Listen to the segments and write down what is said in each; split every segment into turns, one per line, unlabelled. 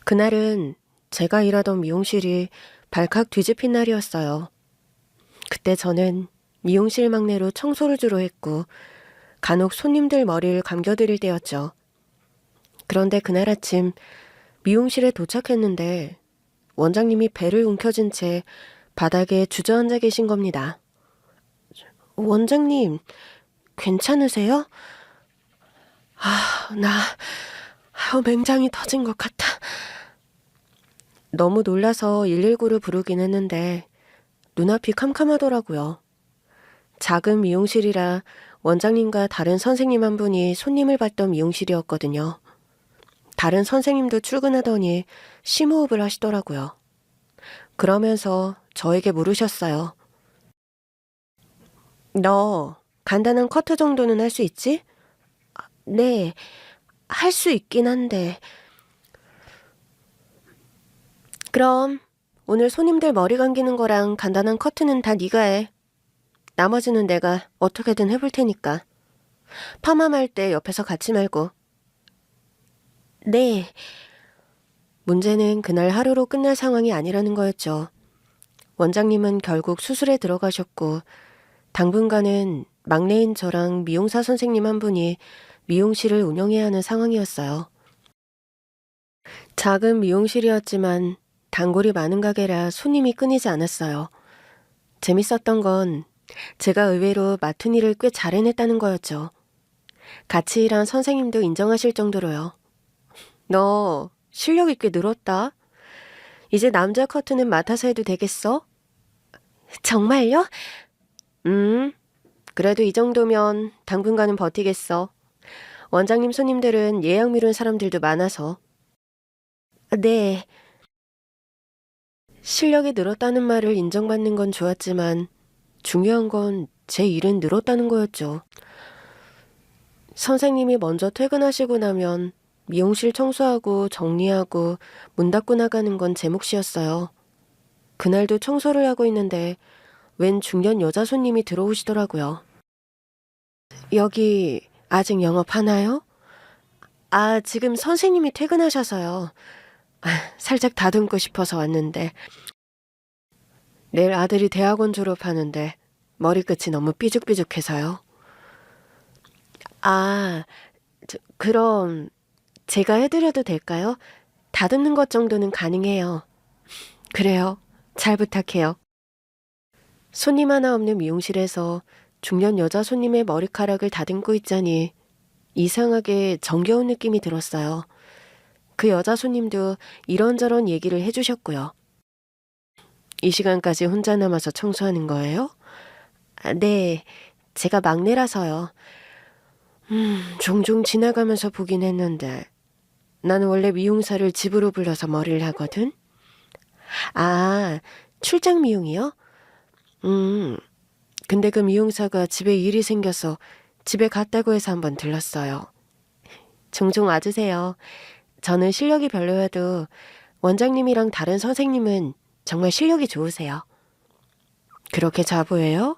그날은 제가 일하던 미용실이 발칵 뒤집힌 날이었어요. 그때 저는 미용실 막내로 청소를 주로 했고 간혹 손님들 머리를 감겨드릴 때였죠. 그런데 그날 아침 미용실에 도착했는데 원장님이 배를 움켜쥔 채 바닥에 주저앉아 계신 겁니다. 원장님, 괜찮으세요? 맹장이 터진 것 같아. 너무 놀라서 119를 부르긴 했는데 눈앞이 캄캄하더라고요. 작은 미용실이라 원장님과 다른 선생님 한 분이 손님을 받던 미용실이었거든요. 다른 선생님도 출근하더니 심호흡을 하시더라고요. 그러면서 저에게 물으셨어요. 너 간단한 커트 정도는 할 수 있지? 네, 할 수 있긴 한데. 그럼 오늘 손님들 머리 감기는 거랑 간단한 커트는 다 네가 해. 나머지는 내가 어떻게든 해볼 테니까. 파마할 때 옆에서 같이 말고. 네. 문제는 그날 하루로 끝날 상황이 아니라는 거였죠. 원장님은 결국 수술에 들어가셨고 당분간은 막내인 저랑 미용사 선생님 한 분이 미용실을 운영해야 하는 상황이었어요. 작은 미용실이었지만 단골이 많은 가게라 손님이 끊이지 않았어요. 재밌었던 건 제가 의외로 맡은 일을 꽤 잘 해냈다는 거였죠. 같이 일한 선생님도 인정하실 정도로요. 너 실력이 꽤 늘었다. 이제 남자 커트는 맡아서 해도 되겠어? 정말요? 그래도 이 정도면 당분간은 버티겠어. 원장님 손님들은 예약 미룬 사람들도 많아서. 네. 실력이 늘었다는 말을 인정받는 건 좋았지만 중요한 건 제 일은 늘었다는 거였죠. 선생님이 먼저 퇴근하시고 나면 미용실 청소하고 정리하고 문 닫고 나가는 건 제 몫이었어요. 그날도 청소를 하고 있는데 웬 중년 여자 손님이 들어오시더라고요. 여기 아직 영업하나요? 지금 선생님이 퇴근하셔서요. 살짝 다듬고 싶어서 왔는데 내일 아들이 대학원 졸업하는데 머리끝이 너무 삐죽삐죽해서요. 그럼 제가 해드려도 될까요? 다듬는 것 정도는 가능해요. 그래요. 잘 부탁해요. 손님 하나 없는 미용실에서 중년 여자 손님의 머리카락을 다듬고 있자니 이상하게 정겨운 느낌이 들었어요. 그 여자 손님도 이런저런 얘기를 해주셨고요. 이 시간까지 혼자 남아서 청소하는 거예요? 네, 제가 막내라서요. 종종 지나가면서 보긴 했는데 나는 원래 미용사를 집으로 불러서 머리를 하거든. 출장 미용이요? 근데 그 미용사가 집에 일이 생겨서 집에 갔다고 해서 한번 들렀어요. 종종 와주세요. 저는 실력이 별로여도 원장님이랑 다른 선생님은 정말 실력이 좋으세요. 그렇게 자부해요?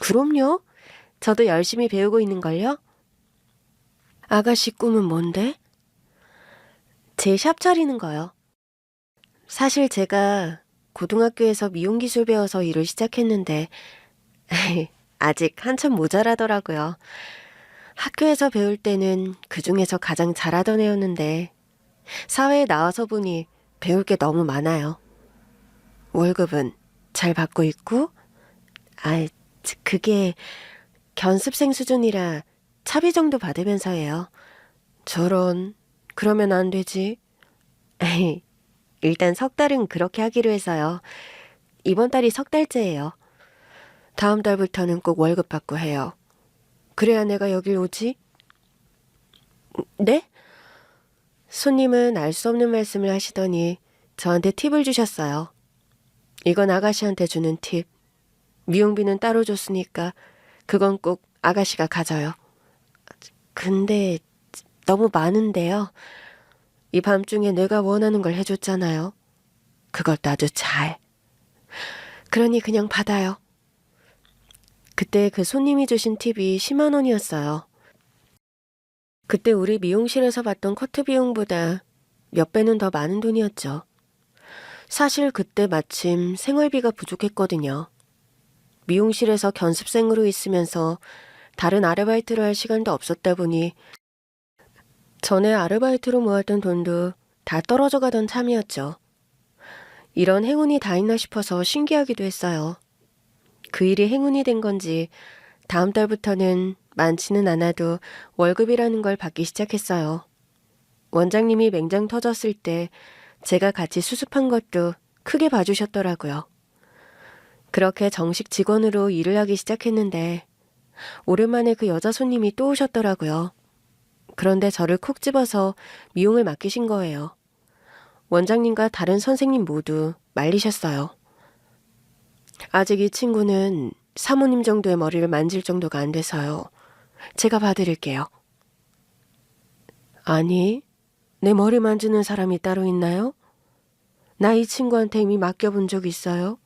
그럼요. 저도 열심히 배우고 있는걸요. 아가씨 꿈은 뭔데? 제 샵 차리는 거요. 사실 제가 고등학교에서 미용기술 배워서 일을 시작했는데 아직 한참 모자라더라고요. 학교에서 배울 때는 그중에서 가장 잘하던 애였는데 사회에 나와서 보니 배울 게 너무 많아요. 월급은 잘 받고 있고 그게 견습생 수준이라 차비 정도 받으면서 해요. 저런, 그러면 안 되지. 일단 석 달은 그렇게 하기로 해서요. 이번 달이 석 달째예요. 다음 달부터는 꼭 월급 받고 해요. 그래야 내가 여길 오지? 네? 손님은 알 수 없는 말씀을 하시더니 저한테 팁을 주셨어요. 이건 아가씨한테 주는 팁. 미용비는 따로 줬으니까 그건 꼭 아가씨가 가져요. 근데 너무 많은데요. 이 밤중에 내가 원하는 걸 해줬잖아요. 그것도 아주 잘. 그러니 그냥 받아요. 그때 그 손님이 주신 팁이 10만 원이었어요. 그때 우리 미용실에서 받던 커트 비용보다 몇 배는 더 많은 돈이었죠. 사실 그때 마침 생활비가 부족했거든요. 미용실에서 견습생으로 있으면서 다른 아르바이트를 할 시간도 없었다 보니 전에 아르바이트로 모았던 돈도 다 떨어져 가던 참이었죠. 이런 행운이 다 있나 싶어서 신기하기도 했어요. 그 일이 행운이 된 건지 다음 달부터는 많지는 않아도 월급이라는 걸 받기 시작했어요. 원장님이 맹장 터졌을 때 제가 같이 수습한 것도 크게 봐주셨더라고요. 그렇게 정식 직원으로 일을 하기 시작했는데 오랜만에 그 여자 손님이 또 오셨더라고요. 그런데 저를 콕 집어서 미용을 맡기신 거예요. 원장님과 다른 선생님 모두 말리셨어요. 아직 이 친구는 사모님 정도의 머리를 만질 정도가 안 돼서요. 제가 봐드릴게요. 아니, 내 머리 만지는 사람이 따로 있나요? 나 이 친구한테 이미 맡겨본 적 있어요.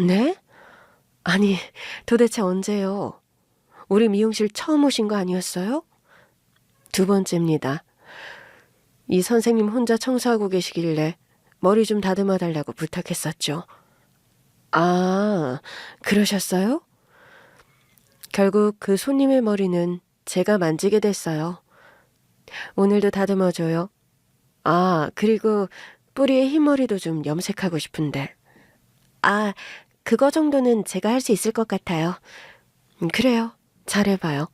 네? 아니, 도대체 언제요? 우리 미용실 처음 오신 거 아니었어요? 두 번째입니다. 이 선생님 혼자 청소하고 계시길래 머리 좀 다듬어 달라고 부탁했었죠. 아, 그러셨어요? 결국 그 손님의 머리는 제가 만지게 됐어요. 오늘도 다듬어줘요. 아, 그리고 뿌리에 흰머리도 좀 염색하고 싶은데. 아, 그거 정도는 제가 할 수 있을 것 같아요. 그래요. 잘해봐요.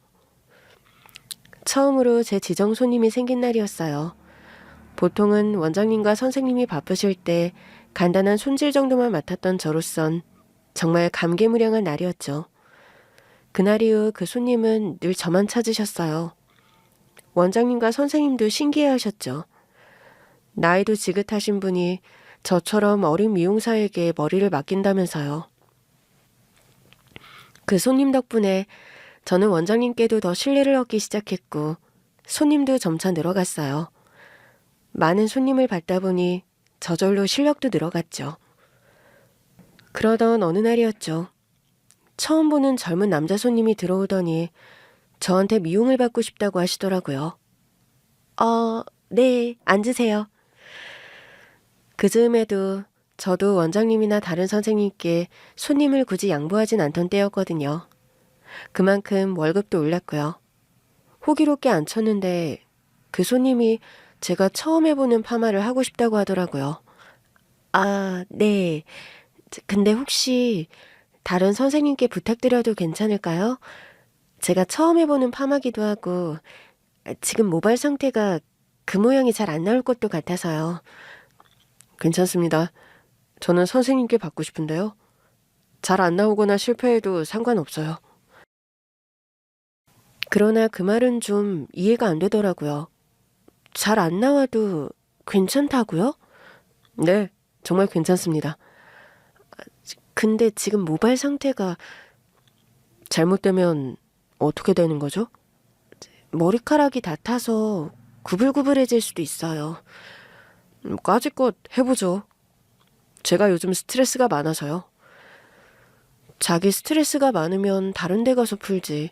처음으로 제 지정 손님이 생긴 날이었어요. 보통은 원장님과 선생님이 바쁘실 때 간단한 손질 정도만 맡았던 저로선 정말 감개무량한 날이었죠. 그날 이후 그 손님은 늘 저만 찾으셨어요. 원장님과 선생님도 신기해하셨죠. 나이도 지긋하신 분이 저처럼 어린 미용사에게 머리를 맡긴다면서요. 그 손님 덕분에 저는 원장님께도 더 신뢰를 얻기 시작했고 손님도 점차 늘어갔어요. 많은 손님을 받다 보니 저절로 실력도 늘어갔죠. 그러던 어느 날이었죠. 처음 보는 젊은 남자 손님이 들어오더니 저한테 미용을 받고 싶다고 하시더라고요. 네, 앉으세요. 그 즈음에도 저도 원장님이나 다른 선생님께 손님을 굳이 양보하진 않던 때였거든요. 그만큼 월급도 올랐고요. 호기롭게 앉혔는데 그 손님이 제가 처음 해보는 파마를 하고 싶다고 하더라고요. 아, 네. 근데 혹시 다른 선생님께 부탁드려도 괜찮을까요? 제가 처음 해보는 파마기도 하고 지금 모발 상태가 그 모양이 잘 안 나올 것도 같아서요. 괜찮습니다. 저는 선생님께 받고 싶은데요. 잘 안 나오거나 실패해도 상관없어요. 그러나 그 말은 좀 이해가 안 되더라고요. 잘 안 나와도 괜찮다고요? 네, 정말 괜찮습니다. 근데 지금 모발 상태가 잘못되면 어떻게 되는 거죠? 머리카락이 다 타서 구불구불해질 수도 있어요. 까짓것 해보죠. 제가 요즘 스트레스가 많아서요. 자기 스트레스가 많으면 다른 데 가서 풀지.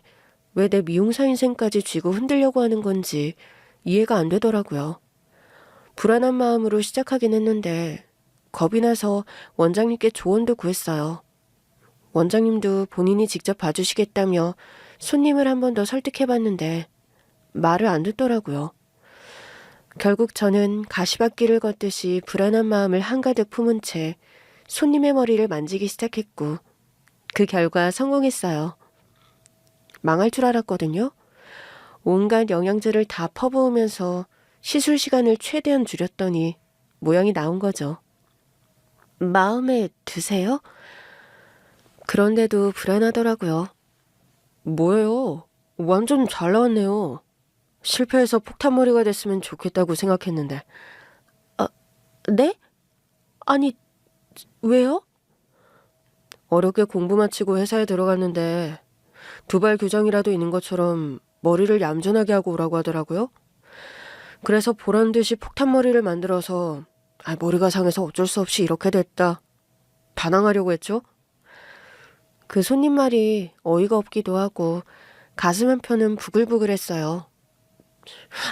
왜 내 미용사 인생까지 쥐고 흔들려고 하는 건지 이해가 안 되더라고요. 불안한 마음으로 시작하긴 했는데 겁이 나서 원장님께 조언도 구했어요. 원장님도 본인이 직접 봐주시겠다며 손님을 한 번 더 설득해봤는데 말을 안 듣더라고요. 결국 저는 가시밭길을 걷듯이 불안한 마음을 한가득 품은 채 손님의 머리를 만지기 시작했고 그 결과 성공했어요. 망할 줄 알았거든요. 온갖 영양제를 다 퍼부으면서 시술 시간을 최대한 줄였더니 모양이 나온 거죠. 마음에 드세요? 그런데도 불안하더라고요. 뭐예요? 완전 잘 나왔네요. 실패해서 폭탄머리가 됐으면 좋겠다고 생각했는데. 네? 아니, 왜요? 어렵게 공부 마치고 회사에 들어갔는데 두발 규정이라도 있는 것처럼 머리를 얌전하게 하고 오라고 하더라고요. 그래서 보란듯이 폭탄머리를 만들어서 머리가 상해서 어쩔 수 없이 이렇게 됐다. 반항하려고 했죠. 그 손님 말이 어이가 없기도 하고 가슴 한편은 부글부글했어요.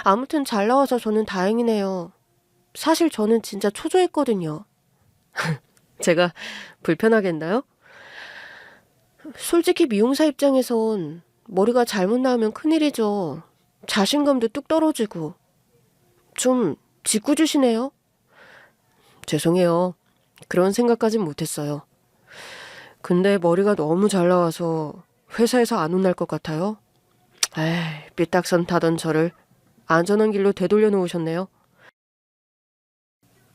아무튼 잘 나와서 저는 다행이네요. 사실 저는 진짜 초조했거든요. 제가 불편하겠나요? 솔직히 미용사 입장에선 머리가 잘못 나오면 큰일이죠. 자신감도 뚝 떨어지고. 좀 짓궂으시네요. 죄송해요. 그런 생각까진 못했어요. 근데 머리가 너무 잘 나와서 회사에서 안 혼날 것 같아요. 에이, 삐딱선 타던 저를 안전한 길로 되돌려 놓으셨네요.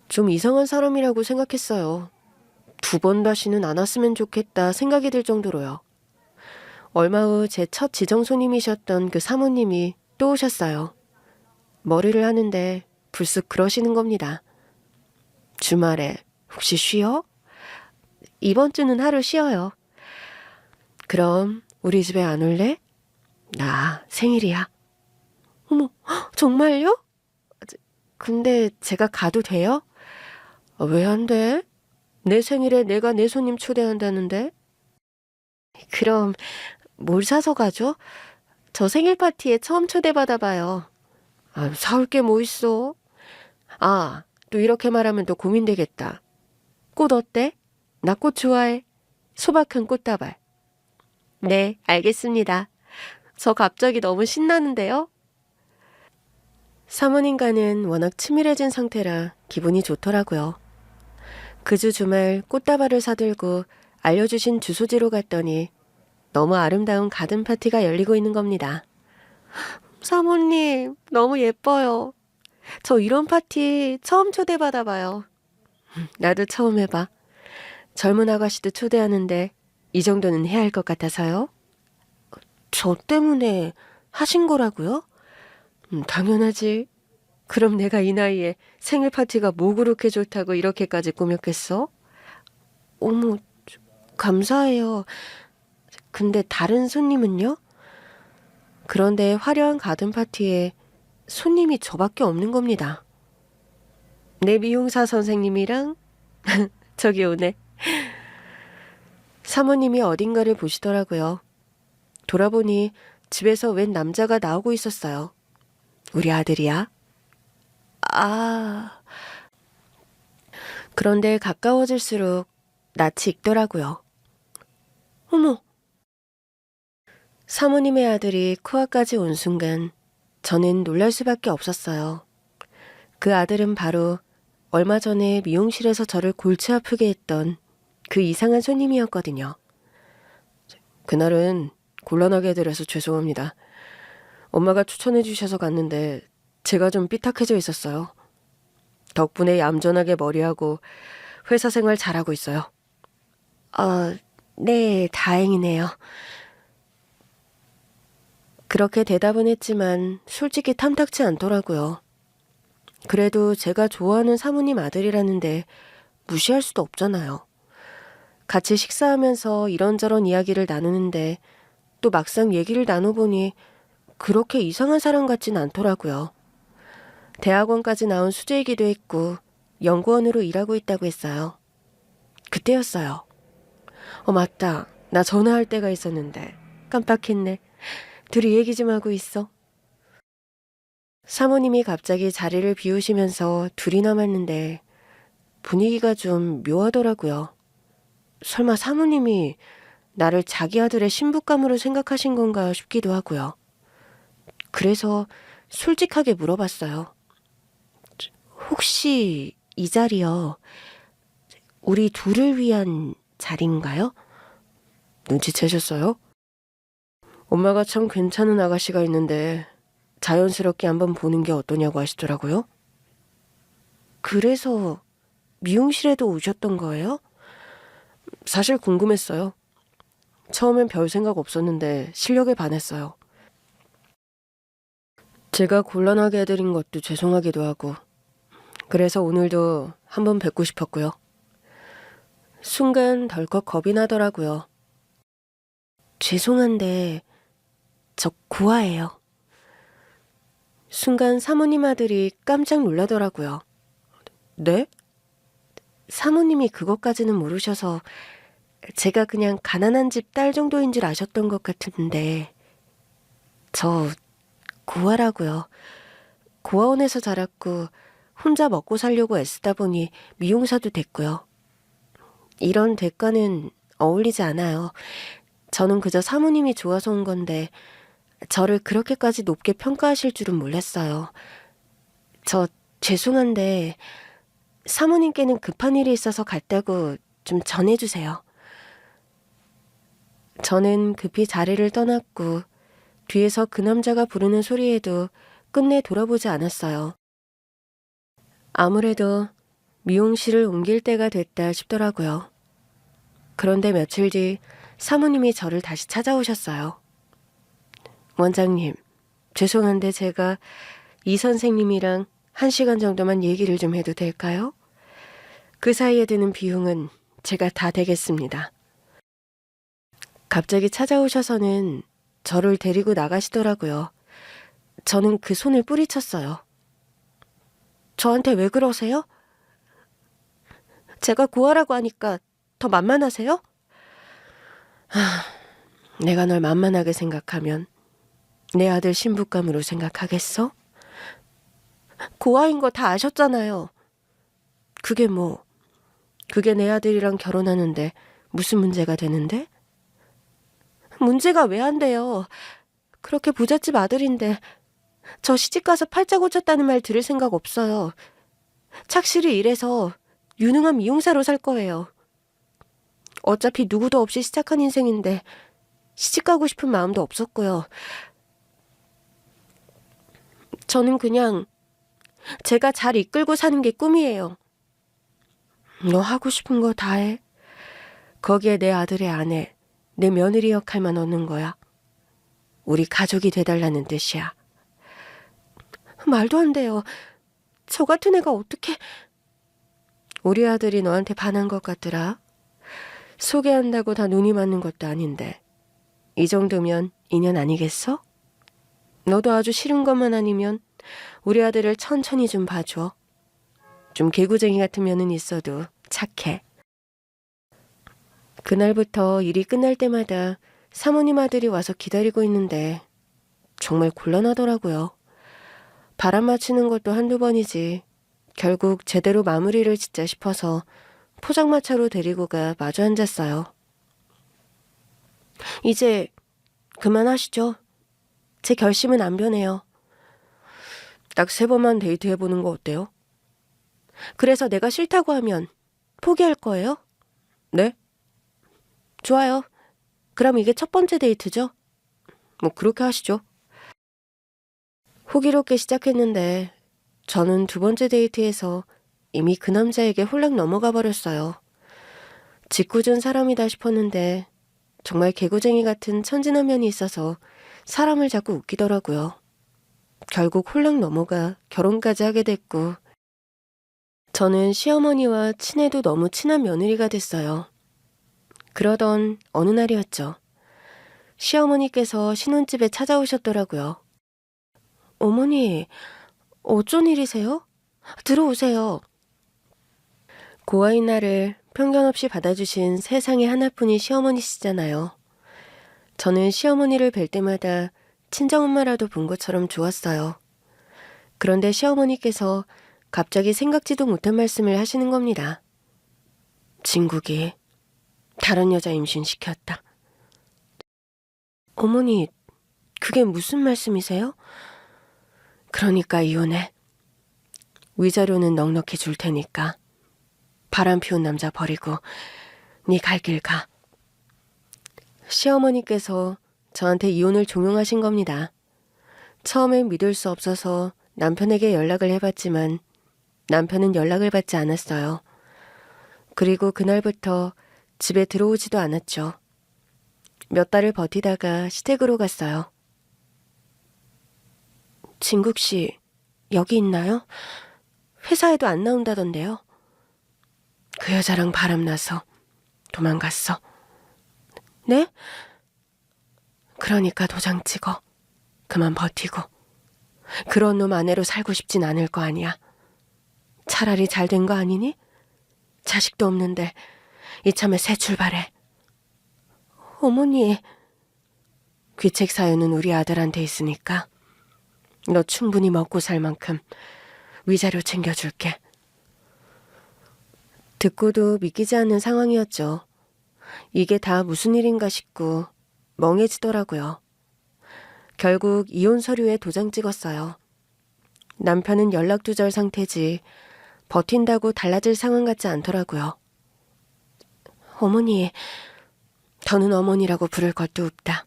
좀 이상한 사람이라고 생각했어요. 2번 다시는 안 왔으면 좋겠다 생각이 들 정도로요. 얼마 후 제 첫 지정 손님이셨던 그 사모님이 또 오셨어요. 머리를 하는데 불쑥 그러시는 겁니다. 주말에 혹시 쉬어? 이번 주는 하루 쉬어요. 그럼 우리 집에 안 올래? 나 생일이야. 어머, 헉, 정말요? 근데 제가 가도 돼요? 왜 안 돼? 내 생일에 내가 내 손님 초대한다는데? 그럼 뭘 사서 가죠? 저 생일 파티에 처음 초대받아봐요. 아, 사올 게 뭐 있어? 아, 또 이렇게 말하면 또 고민되겠다. 꽃 어때? 나 꽃 좋아해. 소박한 꽃다발. 네, 알겠습니다. 저 갑자기 너무 신나는데요? 사모님과는 워낙 친밀해진 상태라 기분이 좋더라고요. 그 주 주말 꽃다발을 사들고 알려주신 주소지로 갔더니 너무 아름다운 가든 파티가 열리고 있는 겁니다. 사모님, 너무 예뻐요. 저 이런 파티 처음 초대받아봐요. 나도 처음 해봐. 젊은 아가씨도 초대하는데 이 정도는 해야 할 것 같아서요. 저 때문에 하신 거라고요? 당연하지. 그럼 내가 이 나이에 생일 파티가 뭐 그렇게 좋다고 이렇게까지 꾸몄겠어? 어머, 감사해요. 근데 다른 손님은요? 그런데 화려한 가든 파티에 손님이 저밖에 없는 겁니다. 내 미용사 선생님이랑 저기 오네. 사모님이 어딘가를 보시더라고요. 돌아보니 집에서 웬 남자가 나오고 있었어요. 우리 아들이야? 아. 그런데 가까워질수록 낯이 익더라고요. 어머! 사모님의 아들이 코앞까지 온 순간 저는 놀랄 수밖에 없었어요. 그 아들은 바로 얼마 전에 미용실에서 저를 골치 아프게 했던 그 이상한 손님이었거든요. 그날은 곤란하게 해드려서 죄송합니다. 엄마가 추천해 주셔서 갔는데 제가 좀 삐딱해져 있었어요. 덕분에 얌전하게 머리하고 회사 생활 잘하고 있어요. 네, 다행이네요. 그렇게 대답은 했지만 솔직히 탐탁치 않더라고요. 그래도 제가 좋아하는 사모님 아들이라는데 무시할 수도 없잖아요. 같이 식사하면서 이런저런 이야기를 나누는데 또 막상 얘기를 나눠보니 그렇게 이상한 사람 같진 않더라고요. 대학원까지 나온 수재이기도 했고 연구원으로 일하고 있다고 했어요. 그때였어요. 맞다. 나 전화할 때가 있었는데 깜빡했네. 둘이 얘기 좀 하고 있어. 사모님이 갑자기 자리를 비우시면서 둘이 남았는데 분위기가 좀 묘하더라고요. 설마 사모님이 나를 자기 아들의 신부감으로 생각하신 건가 싶기도 하고요. 그래서 솔직하게 물어봤어요. 혹시 이 자리요, 우리 둘을 위한 자리인가요? 눈치채셨어요? 엄마가 참 괜찮은 아가씨가 있는데 자연스럽게 한번 보는 게 어떠냐고 하시더라고요. 그래서 미용실에도 오셨던 거예요? 사실 궁금했어요. 처음엔 별 생각 없었는데 실력에 반했어요. 제가 곤란하게 해드린 것도 죄송하기도 하고 그래서 오늘도 한번 뵙고 싶었고요. 순간 덜컥 겁이 나더라고요. 죄송한데 저 고아예요. 순간 사모님 아들이 깜짝 놀라더라고요. 네? 사모님이 그것까지는 모르셔서 제가 그냥 가난한 집 딸 정도인 줄 아셨던 것 같은데 저 고아라고요. 고아원에서 자랐고 혼자 먹고 살려고 애쓰다 보니 미용사도 됐고요. 이런 대가는 어울리지 않아요. 저는 그저 사모님이 좋아서 온 건데 저를 그렇게까지 높게 평가하실 줄은 몰랐어요. 저 죄송한데 사모님께는 급한 일이 있어서 갔다고 좀 전해주세요. 저는 급히 자리를 떠났고 뒤에서 그 남자가 부르는 소리에도 끝내 돌아보지 않았어요. 아무래도 미용실을 옮길 때가 됐다 싶더라고요. 그런데 며칠 뒤 사모님이 저를 다시 찾아오셨어요. 원장님, 죄송한데 제가 이 선생님이랑 1시간 정도만 얘기를 좀 해도 될까요? 그 사이에 드는 비용은 제가 다 대겠습니다. 갑자기 찾아오셔서는 저를 데리고 나가시더라고요. 저는 그 손을 뿌리쳤어요. 저한테 왜 그러세요? 제가 구하라고 하니까 더 만만하세요? 내가 널 만만하게 생각하면 내 아들 신부감으로 생각하겠어? 고아인 거 다 아셨잖아요. 그게 내 아들이랑 결혼하는데 무슨 문제가 되는데? 문제가 왜 안 돼요? 그렇게 부잣집 아들인데 저 시집가서 팔자 고쳤다는 말 들을 생각 없어요. 착실히 일해서 유능한 미용사로 살 거예요. 어차피 누구도 없이 시작한 인생인데 시집가고 싶은 마음도 없었고요. 저는 그냥 제가 잘 이끌고 사는 게 꿈이에요. 너 하고 싶은 거 다 해. 거기에 내 아들의 아내, 내 며느리 역할만 얻는 거야. 우리 가족이 돼달라는 뜻이야. 말도 안 돼요. 저 같은 애가 어떻게... 우리 아들이 너한테 반한 것 같더라. 소개한다고 다 눈이 맞는 것도 아닌데 이 정도면 인연 아니겠어? 너도 아주 싫은 것만 아니면 우리 아들을 천천히 좀 봐줘. 좀 개구쟁이 같은 면은 있어도 착해. 그날부터 일이 끝날 때마다 사모님 아들이 와서 기다리고 있는데 정말 곤란하더라고요. 바람 맞추는 것도 한두 번이지 결국 제대로 마무리를 짓자 싶어서 포장마차로 데리고 가 마주 앉았어요. 이제 그만하시죠. 제 결심은 안 변해요. 딱 3번만 데이트해보는 거 어때요? 그래서 내가 싫다고 하면 포기할 거예요? 네? 좋아요. 그럼 이게 첫 번째 데이트죠? 뭐 그렇게 하시죠. 호기롭게 시작했는데 저는 2번째 데이트에서 이미 그 남자에게 홀랑 넘어가 버렸어요. 짓궂은 사람이다 싶었는데 정말 개구쟁이 같은 천진한 면이 있어서 사람을 자꾸 웃기더라고요. 결국 홀랑 넘어가 결혼까지 하게 됐고 저는 시어머니와 친해도 너무 친한 며느리가 됐어요. 그러던 어느 날이었죠. 시어머니께서 신혼집에 찾아오셨더라고요. 어머니, 어쩐 일이세요? 들어오세요. 고아인 나를 편견 없이 받아주신 세상에 하나뿐인 시어머니시잖아요. 저는 시어머니를 뵐 때마다 친정엄마라도 본 것처럼 좋았어요. 그런데 시어머니께서 갑자기 생각지도 못한 말씀을 하시는 겁니다. 진국이 다른 여자 임신시켰다. 어머니, 그게 무슨 말씀이세요? 그러니까 이혼해. 위자료는 넉넉히 줄 테니까 바람 피운 남자 버리고 네 갈 길 가. 시어머니께서 저한테 이혼을 종용하신 겁니다. 처음엔 믿을 수 없어서 남편에게 연락을 해봤지만 남편은 연락을 받지 않았어요. 그리고 그날부터 집에 들어오지도 않았죠. 몇 달을 버티다가 시댁으로 갔어요. 진국 씨, 여기 있나요? 회사에도 안 나온다던데요. 그 여자랑 바람나서 도망갔어. 네? 그러니까 도장 찍어. 그만 버티고. 그런 놈 아내로 살고 싶진 않을 거 아니야. 차라리 잘 된 거 아니니? 자식도 없는데 이참에 새 출발해. 어머니, 귀책 사유는 우리 아들한테 있으니까 너 충분히 먹고 살 만큼 위자료 챙겨줄게. 듣고도 믿기지 않는 상황이었죠. 이게 다 무슨 일인가 싶고 멍해지더라고요. 결국 이혼 서류에 도장 찍었어요. 남편은 연락두절 상태지 버틴다고 달라질 상황 같지 않더라고요. 어머니, 더는 어머니라고 부를 것도 없다.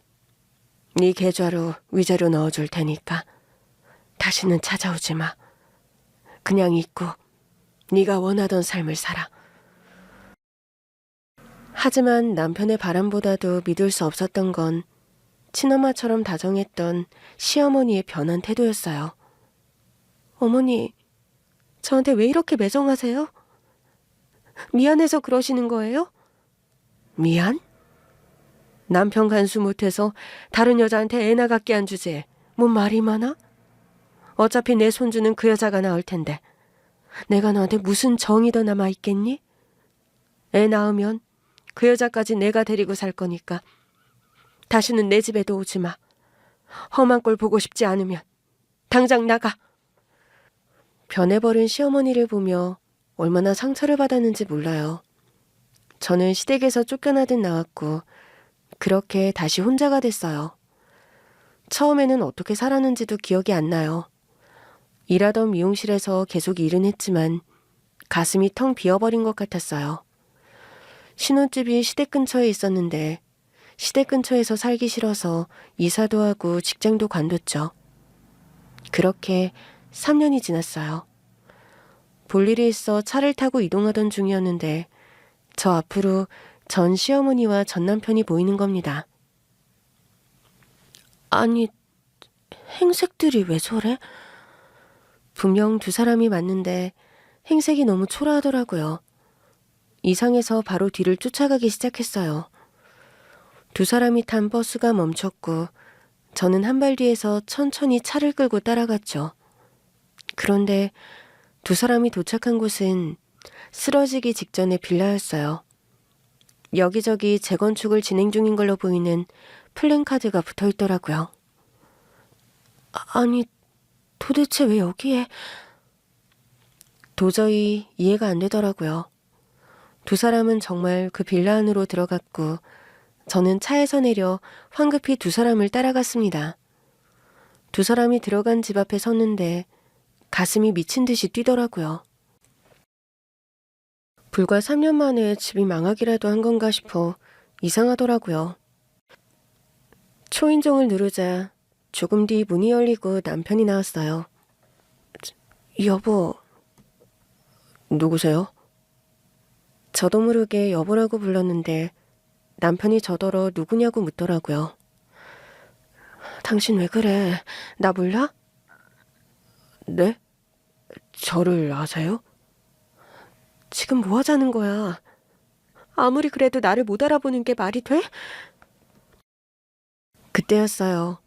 네 계좌로 위자료 넣어줄 테니까 다시는 찾아오지 마. 그냥 잊고 네가 원하던 삶을 살아. 하지만 남편의 바람보다도 믿을 수 없었던 건 친엄마처럼 다정했던 시어머니의 변한 태도였어요. 어머니, 저한테 왜 이렇게 매정하세요? 미안해서 그러시는 거예요? 미안? 남편 간수 못해서 다른 여자한테 애 나갖게 한 주제에 뭔 말이 많아? 어차피 내 손주는 그 여자가 낳을 텐데 내가 너한테 무슨 정이 더 남아있겠니? 애 낳으면 그 여자까지 내가 데리고 살 거니까 다시는 내 집에도 오지 마. 험한 꼴 보고 싶지 않으면 당장 나가. 변해버린 시어머니를 보며 얼마나 상처를 받았는지 몰라요. 저는 시댁에서 쫓겨나듯 나왔고 그렇게 다시 혼자가 됐어요. 처음에는 어떻게 살았는지도 기억이 안 나요. 일하던 미용실에서 계속 일은 했지만 가슴이 텅 비어버린 것 같았어요. 신혼집이 시댁 근처에 있었는데 시댁 근처에서 살기 싫어서 이사도 하고 직장도 관뒀죠. 그렇게 3년이 지났어요. 볼일이 있어 차를 타고 이동하던 중이었는데 저 앞으로 전 시어머니와 전 남편이 보이는 겁니다. 아니, 행색들이 왜 저래? 분명 두 사람이 맞는데 행색이 너무 초라하더라고요. 이상해서 바로 뒤를 쫓아가기 시작했어요. 두 사람이 탄 버스가 멈췄고 저는 한 발 뒤에서 천천히 차를 끌고 따라갔죠. 그런데 두 사람이 도착한 곳은 쓰러지기 직전의 빌라였어요. 여기저기 재건축을 진행 중인 걸로 보이는 플랜카드가 붙어 있더라고요. 아니, 도대체 왜 여기에? 도저히 이해가 안 되더라고요. 두 사람은 정말 그 빌라 안으로 들어갔고 저는 차에서 내려 황급히 두 사람을 따라갔습니다. 두 사람이 들어간 집 앞에 섰는데 가슴이 미친 듯이 뛰더라고요. 불과 3년 만에 집이 망하기라도 한 건가 싶어 이상하더라고요. 초인종을 누르자 조금 뒤 문이 열리고 남편이 나왔어요. 여보, 누구세요? 저도 모르게 여보라고 불렀는데 남편이 저더러 누구냐고 묻더라고요. 당신 왜 그래? 나 몰라? 네? 저를 아세요? 지금 뭐 하자는 거야? 아무리 그래도 나를 못 알아보는 게 말이 돼? 그때였어요.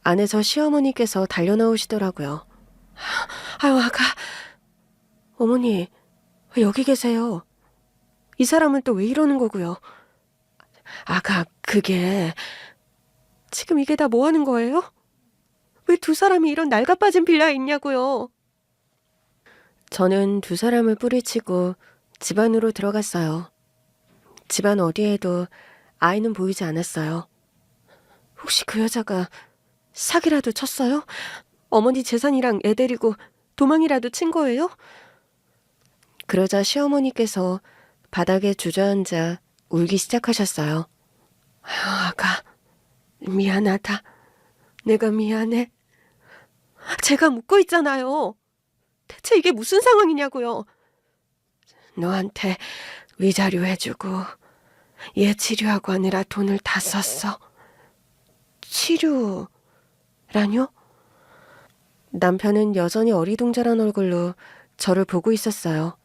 안에서 시어머니께서 달려나오시더라고요. 아유, 아가. 어머니, 왜 여기 계세요? 이 사람은 또 왜 이러는 거고요? 아가, 그게... 지금 이게 다 뭐 하는 거예요? 왜 두 사람이 이런 낡아빠진 빌라에 있냐고요? 저는 두 사람을 뿌리치고 집 안으로 들어갔어요. 집안 어디에도 아이는 보이지 않았어요. 혹시 그 여자가 사기라도 쳤어요? 어머니 재산이랑 애 데리고 도망이라도 친 거예요? 그러자 시어머니께서 바닥에 주저앉아 울기 시작하셨어요. 아유, 아가, 미안하다. 내가 미안해. 제가 묻고 있잖아요. 대체 이게 무슨 상황이냐고요. 너한테 위자료 해주고 얘 치료하고 하느라 돈을 다 썼어. 치료라뇨? 남편은 여전히 어리둥절한 얼굴로 저를 보고 있었어요.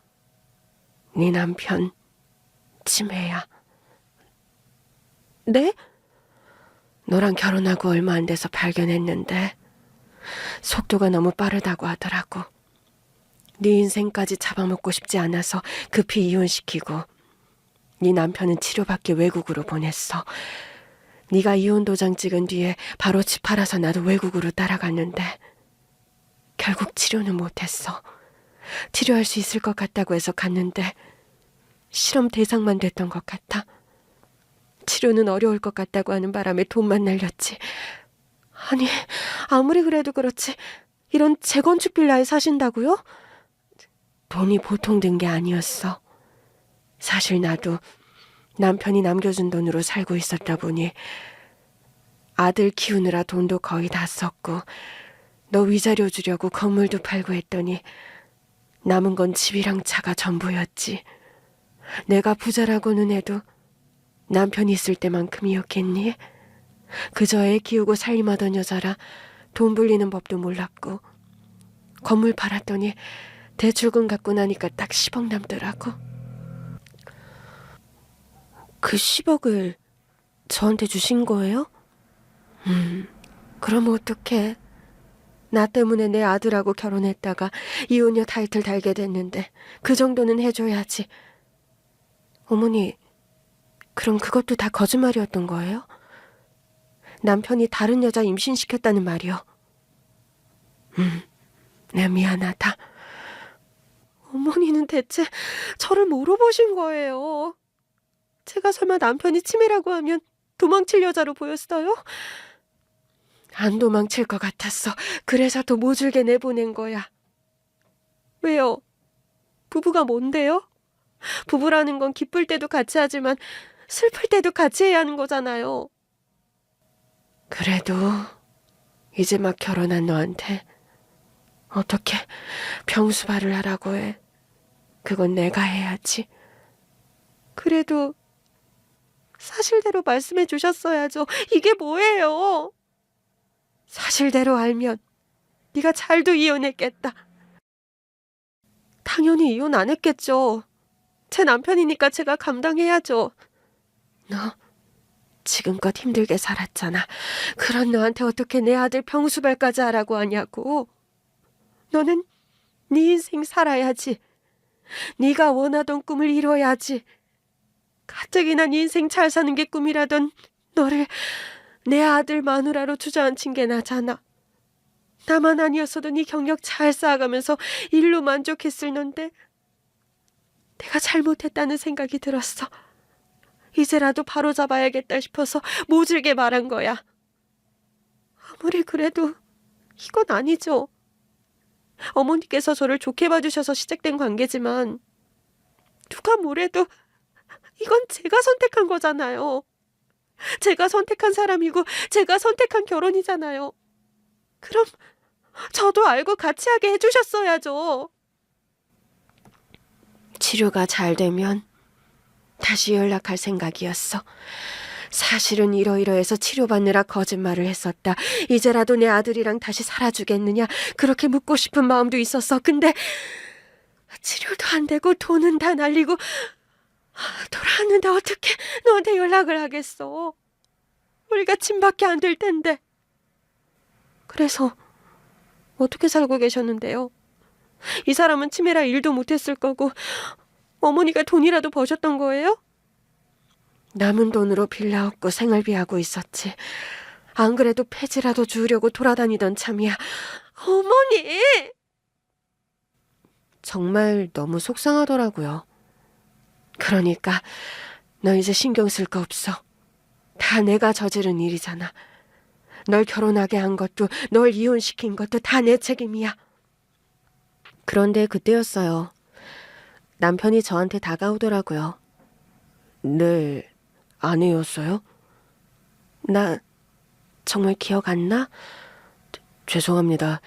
네 남편 치매야. 네? 너랑 결혼하고 얼마 안 돼서 발견했는데 속도가 너무 빠르다고 하더라고. 네 인생까지 잡아먹고 싶지 않아서 급히 이혼시키고 네 남편은 치료받기 외국으로 보냈어. 네가 이혼 도장 찍은 뒤에 바로 집 팔아서 나도 외국으로 따라갔는데 결국 치료는 못했어. 치료할 수 있을 것 같다고 해서 갔는데 실험 대상만 됐던 것 같아. 치료는 어려울 것 같다고 하는 바람에 돈만 날렸지. 아니, 아무리 그래도 그렇지 이런 재건축 빌라에 사신다고요? 돈이 보통 든 게 아니었어. 사실 나도 남편이 남겨준 돈으로 살고 있었다 보니 아들 키우느라 돈도 거의 다 썼고 너 위자료 주려고 건물도 팔고 했더니 남은 건 집이랑 차가 전부였지. 내가 부자라고는 해도 남편이 있을 때만큼이었겠니? 그저 애 키우고 살림하던 여자라 돈 불리는 법도 몰랐고 건물 팔았더니 대출금 갚고 나니까 딱 10억 남더라고. 그 10억을 저한테 주신 거예요? 그럼 어떡해. 나 때문에 내 아들하고 결혼했다가 이혼녀 타이틀 달게 됐는데 그 정도는 해줘야지. 어머니, 그럼 그것도 다 거짓말이었던 거예요? 남편이 다른 여자 임신시켰다는 말이요. 내 미안하다. 어머니는 대체 저를 뭐로 보신 거예요? 제가 설마 남편이 치매라고 하면 도망칠 여자로 보였어요? 안 도망칠 것 같았어. 그래서 더 모질게 내보낸 거야. 왜요? 부부가 뭔데요? 부부라는 건 기쁠 때도 같이 하지만 슬플 때도 같이 해야 하는 거잖아요. 그래도 이제 막 결혼한 너한테 어떻게 병수발을 하라고 해. 그건 내가 해야지. 그래도 사실대로 말씀해 주셨어야죠. 이게 뭐예요? 사실대로 알면 네가 잘도 이혼했겠다. 당연히 이혼 안 했겠죠. 제 남편이니까 제가 감당해야죠. 너 지금껏 힘들게 살았잖아. 그런 너한테 어떻게 내 아들 병수발까지 하라고 하냐고. 너는 네 인생 살아야지. 네가 원하던 꿈을 이뤄야지. 가뜩이나 네 인생 잘 사는 게 꿈이라던 너를 내 아들 마누라로 주저앉힌 게 나잖아. 나만 아니었어도 네 경력 잘 쌓아가면서 일로 만족했을 넌데 내가 잘못했다는 생각이 들었어. 이제라도 바로잡아야겠다 싶어서 모질게 말한 거야. 아무리 그래도 이건 아니죠. 어머니께서 저를 좋게 봐주셔서 시작된 관계지만 누가 뭐래도 이건 제가 선택한 거잖아요. 제가 선택한 사람이고 제가 선택한 결혼이잖아요. 그럼 저도 알고 같이 하게 해주셨어야죠. 치료가 잘 되면 다시 연락할 생각이었어. 사실은 이러이러해서 치료받느라 거짓말을 했었다. 이제라도 내 아들이랑 다시 살아주겠느냐 그렇게 묻고 싶은 마음도 있었어. 근데 치료도 안 되고 돈은 다 날리고 돌아왔는데 어떻게 너한테 연락을 하겠어. 우리가 짐밖에 안 될 텐데. 그래서 어떻게 살고 계셨는데요? 이 사람은 치매라 일도 못했을 거고 어머니가 돈이라도 버셨던 거예요? 남은 돈으로 빌라 얻고 생활비하고 있었지. 안 그래도 폐지라도 주우려고 돌아다니던 참이야. 어머니! 정말 너무 속상하더라고요. 그러니까 너 이제 신경 쓸 거 없어. 다 내가 저지른 일이잖아. 널 결혼하게 한 것도 널 이혼시킨 것도 다 내 책임이야. 그런데 그때였어요. 남편이 저한테 다가오더라고요. 네, 아내였어요? 나 정말 기억 안 나? 죄송합니다.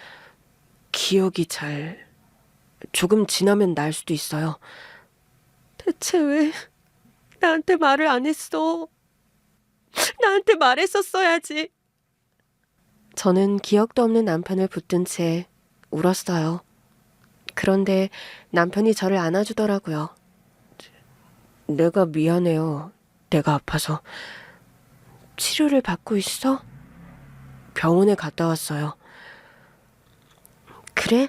기억이 조금 지나면 날 수도 있어요. 대체 왜 나한테 말을 안 했어? 나한테 말했었어야지. 저는 기억도 없는 남편을 붙든 채 울었어요. 그런데 남편이 저를 안아주더라고요. 내가 미안해요. 내가 아파서. 치료를 받고 있어? 병원에 갔다 왔어요. 그래?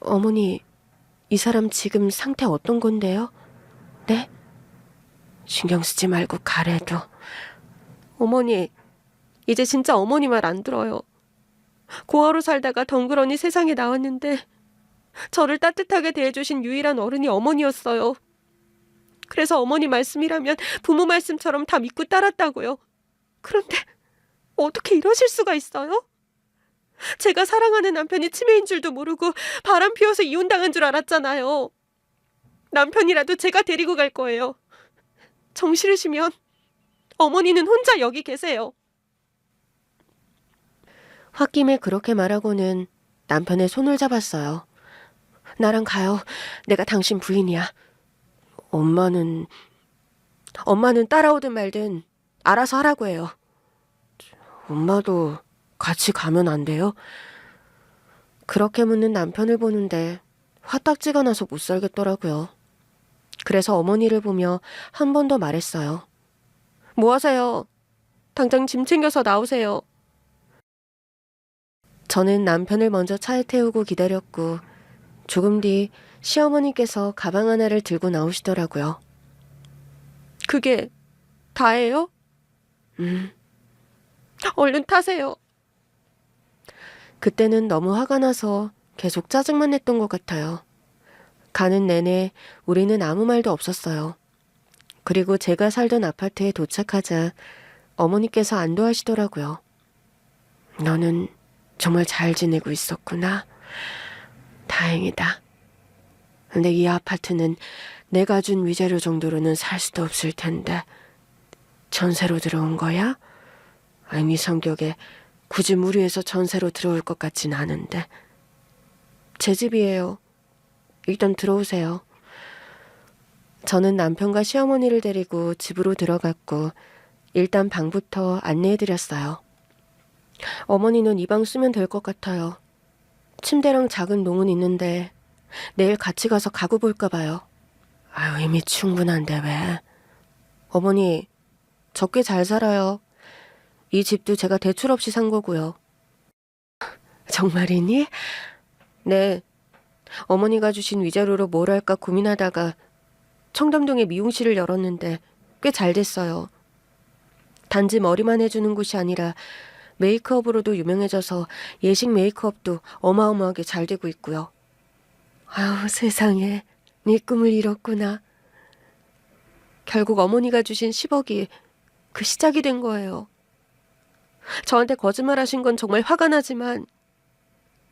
어머니, 이 사람 지금 상태 어떤 건데요? 네? 신경 쓰지 말고 가래도. 어머니, 이제 진짜 어머니 말 안 들어요. 고아로 살다가 덩그러니 세상에 나왔는데 저를 따뜻하게 대해주신 유일한 어른이 어머니였어요. 그래서 어머니 말씀이라면 부모 말씀처럼 다 믿고 따랐다고요. 그런데 어떻게 이러실 수가 있어요? 제가 사랑하는 남편이 치매인 줄도 모르고 바람 피워서 이혼당한 줄 알았잖아요. 남편이라도 제가 데리고 갈 거예요. 정 싫으시면 어머니는 혼자 여기 계세요. 홧김에 그렇게 말하고는 남편의 손을 잡았어요. 나랑 가요. 내가 당신 부인이야. 엄마는 따라오든 말든 알아서 하라고 해요. 엄마도 같이 가면 안 돼요? 그렇게 묻는 남편을 보는데 화딱지가 나서 못 살겠더라고요. 그래서 어머니를 보며 한 번 더 말했어요. 뭐 하세요? 당장 짐 챙겨서 나오세요. 저는 남편을 먼저 차에 태우고 기다렸고 조금 뒤 시어머니께서 가방 하나를 들고 나오시더라고요. 그게 다예요? 얼른 타세요. 그때는 너무 화가 나서 계속 짜증만 냈던 것 같아요. 가는 내내 우리는 아무 말도 없었어요. 그리고 제가 살던 아파트에 도착하자 어머니께서 안도하시더라고요. 너는 정말 잘 지내고 있었구나. 다행이다. 근데 이 아파트는 내가 준 위자료 정도로는 살 수도 없을 텐데 전세로 들어온 거야? 아니, 네 성격에 굳이 무리해서 전세로 들어올 것 같진 않은데. 제 집이에요. 일단 들어오세요. 저는 남편과 시어머니를 데리고 집으로 들어갔고 일단 방부터 안내해드렸어요. 어머니는 이 방 쓰면 될 것 같아요. 침대랑 작은 농은 있는데 내일 같이 가서 가구 볼까 봐요. 아유, 이미 충분한데 왜? 어머니, 저 꽤 잘 살아요. 이 집도 제가 대출 없이 산 거고요. 정말이니? 네. 어머니가 주신 위자료로 뭘 할까 고민하다가 청담동에 미용실을 열었는데 꽤 잘 됐어요. 단지 머리만 해주는 곳이 아니라 메이크업으로도 유명해져서 예식 메이크업도 어마어마하게 잘 되고 있고요. 아유, 세상에. 네 꿈을 이뤘구나. 결국 어머니가 주신 10억이 그 시작이 된 거예요. 저한테 거짓말하신 건 정말 화가 나지만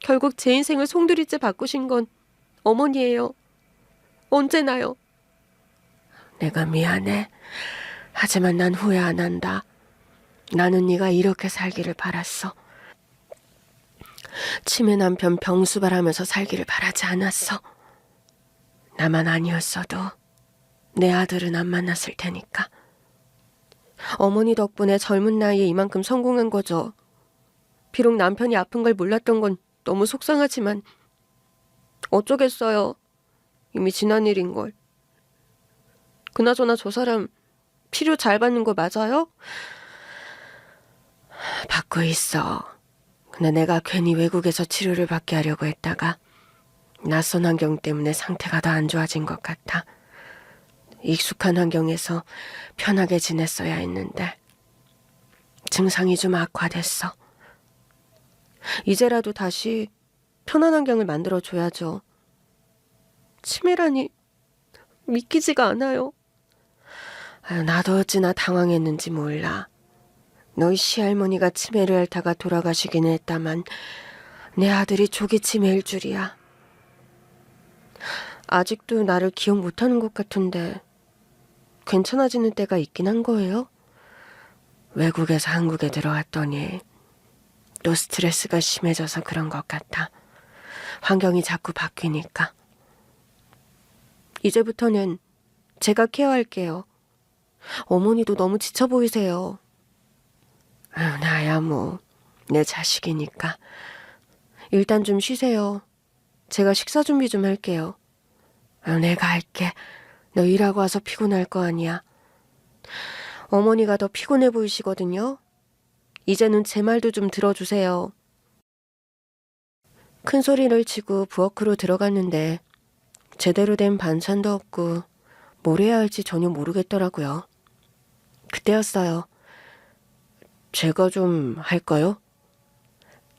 결국 제 인생을 송두리째 바꾸신 건 어머니예요. 언제나요. 내가 미안해. 하지만 난 후회 안 한다. 나는 네가 이렇게 살기를 바랐어. 치매 남편 병수발하면서 살기를 바라지 않았어. 나만 아니었어도 내 아들은 안 만났을 테니까. 어머니 덕분에 젊은 나이에 이만큼 성공한 거죠. 비록 남편이 아픈 걸 몰랐던 건 너무 속상하지만 어쩌겠어요. 이미 지난 일인걸. 그나저나 저 사람 치료 잘 받는 거 맞아요? 받고 있어. 근데 내가 괜히 외국에서 치료를 받게 하려고 했다가 낯선 환경 때문에 상태가 더 안 좋아진 것 같아. 익숙한 환경에서 편하게 지냈어야 했는데 증상이 좀 악화됐어. 이제라도 다시 편한 환경을 만들어줘야죠. 치매라니 믿기지가 않아요. 나도 어찌나 당황했는지 몰라. 너희 시할머니가 치매를 앓다가 돌아가시긴 했다만 내 아들이 조기 치매일 줄이야. 아직도 나를 기억 못하는 것 같은데 괜찮아지는 때가 있긴 한 거예요? 외국에서 한국에 들어왔더니 또 스트레스가 심해져서 그런 것 같아. 환경이 자꾸 바뀌니까. 이제부터는 제가 케어할게요. 어머니도 너무 지쳐 보이세요. 나야 뭐 내 자식이니까. 일단 좀 쉬세요. 제가 식사 준비 좀 할게요. 내가 할게. 너 일하고 와서 피곤할 거 아니야. 어머니가 더 피곤해 보이시거든요. 이제는 제 말도 좀 들어주세요. 큰 소리를 치고 부엌으로 들어갔는데 제대로 된 반찬도 없고 뭘 해야 할지 전혀 모르겠더라고요. 그때였어요. 제가 좀 할까요?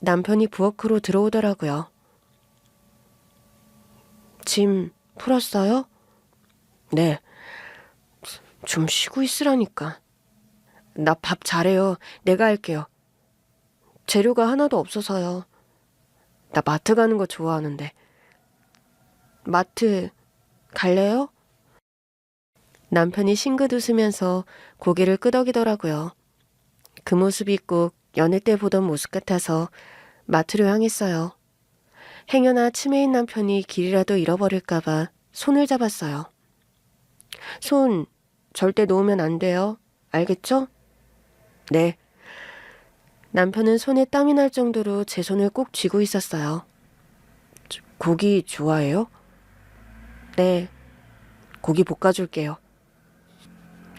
남편이 부엌으로 들어오더라고요. 짐 풀었어요? 네. 좀 쉬고 있으라니까. 나 밥 잘해요. 내가 할게요. 재료가 하나도 없어서요. 나 마트 가는 거 좋아하는데. 마트 갈래요? 남편이 싱긋 웃으면서 고개를 끄덕이더라고요. 그 모습이 꼭 연애 때 보던 모습 같아서 마트로 향했어요. 행여나 치매인 남편이 길이라도 잃어버릴까봐 손을 잡았어요. 손 절대 놓으면 안 돼요. 알겠죠? 네. 남편은 손에 땀이 날 정도로 제 손을 꼭 쥐고 있었어요. 고기 좋아해요? 네. 고기 볶아줄게요.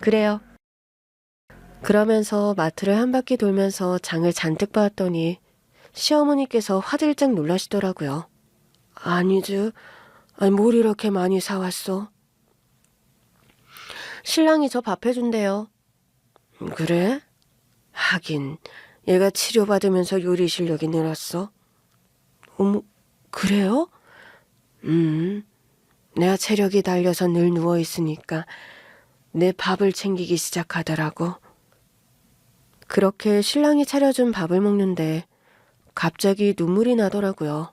그래요. 그러면서 마트를 한 바퀴 돌면서 장을 잔뜩 봐왔더니 시어머니께서 화들짝 놀라시더라고요. 아니지. 아니, 뭘 이렇게 많이 사왔어? 신랑이 저 밥 해준대요. 그래? 하긴 얘가 치료받으면서 요리 실력이 늘었어. 어머, 그래요? 내가 체력이 달려서 늘 누워있으니까 내 밥을 챙기기 시작하더라고. 그렇게 신랑이 차려준 밥을 먹는데 갑자기 눈물이 나더라고요.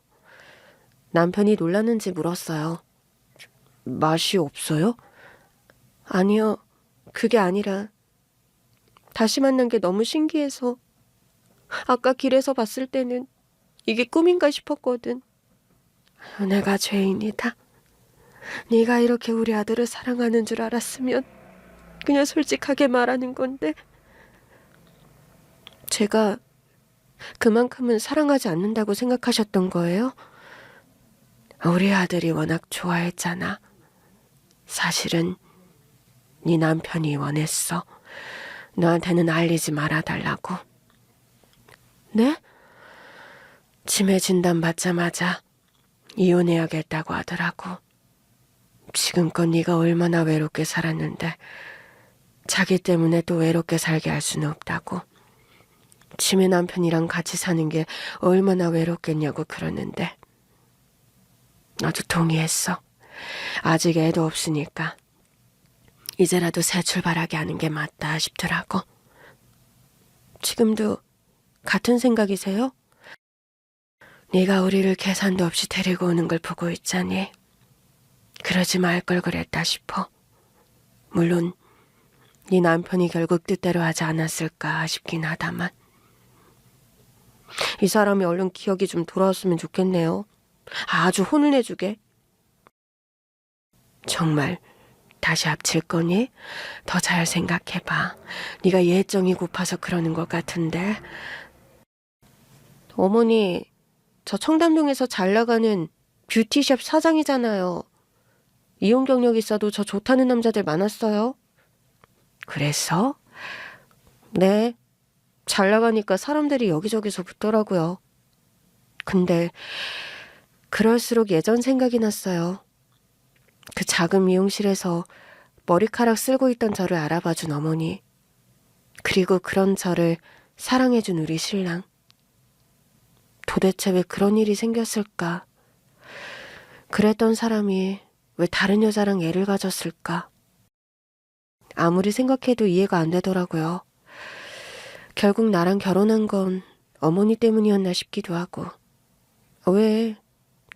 남편이 놀랐는지 물었어요. 맛이 없어요? 아니요, 그게 아니라 다시 만난 게 너무 신기해서 아까 길에서 봤을 때는 이게 꿈인가 싶었거든. 내가 죄인이다. 네가 이렇게 우리 아들을 사랑하는 줄 알았으면 그냥 솔직하게 말하는 건데 제가 그만큼은 사랑하지 않는다고 생각하셨던 거예요? 우리 아들이 워낙 좋아했잖아. 사실은 네 남편이 원했어. 너한테는 알리지 말아달라고. 네? 치매 진단 받자마자 이혼해야겠다고 하더라고. 지금껏 네가 얼마나 외롭게 살았는데 자기 때문에 또 외롭게 살게 할 수는 없다고. 치매 남편이랑 같이 사는 게 얼마나 외롭겠냐고 그러는데 나도 동의했어. 아직 애도 없으니까 이제라도 새 출발하게 하는 게 맞다 싶더라고. 지금도 같은 생각이세요? 네가 우리를 계산도 없이 데리고 오는 걸 보고 있자니 그러지 말 걸 그랬다 싶어. 물론 네 남편이 결국 뜻대로 하지 않았을까 싶긴 하다만 이 사람이 얼른 기억이 좀 돌아왔으면 좋겠네요. 아주 혼을 내주게. 정말 다시 합칠 거니? 더 잘 생각해봐. 네가 예정이 고파서 그러는 것 같은데. 어머니, 저 청담동에서 잘 나가는 뷰티숍 사장이잖아요. 이혼 경력 있어도 저 좋다는 남자들 많았어요. 그래서? 네, 잘 나가니까 사람들이 여기저기서 붙더라고요. 근데 그럴수록 예전 생각이 났어요. 그 작은 미용실에서 머리카락 쓸고 있던 저를 알아봐준 어머니. 그리고 그런 저를 사랑해준 우리 신랑. 도대체 왜 그런 일이 생겼을까? 그랬던 사람이 왜 다른 여자랑 애를 가졌을까? 아무리 생각해도 이해가 안 되더라고요. 결국 나랑 결혼한 건 어머니 때문이었나 싶기도 하고. 왜?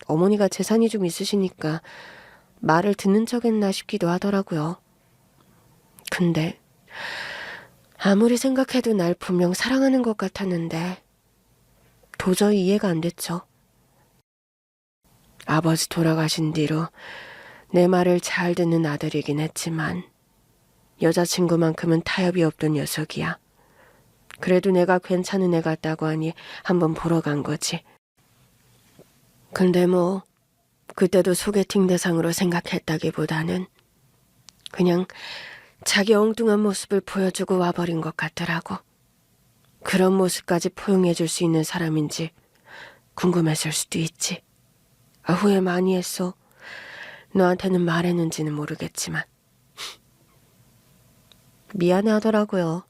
어머니가 재산이 좀 있으시니까 말을 듣는 척했나 싶기도 하더라고요. 근데 아무리 생각해도 날 분명 사랑하는 것 같았는데 도저히 이해가 안 됐죠. 아버지 돌아가신 뒤로 내 말을 잘 듣는 아들이긴 했지만 여자친구만큼은 타협이 없던 녀석이야. 그래도 내가 괜찮은 애 같다고 하니 한번 보러 간 거지. 근데 뭐 그때도 소개팅 대상으로 생각했다기보다는 그냥 자기 엉뚱한 모습을 보여주고 와버린 것 같더라고. 그런 모습까지 포용해줄 수 있는 사람인지 궁금했을 수도 있지. 후회 많이 했어. 너한테는 말했는지는 모르겠지만. 미안해 하더라고요.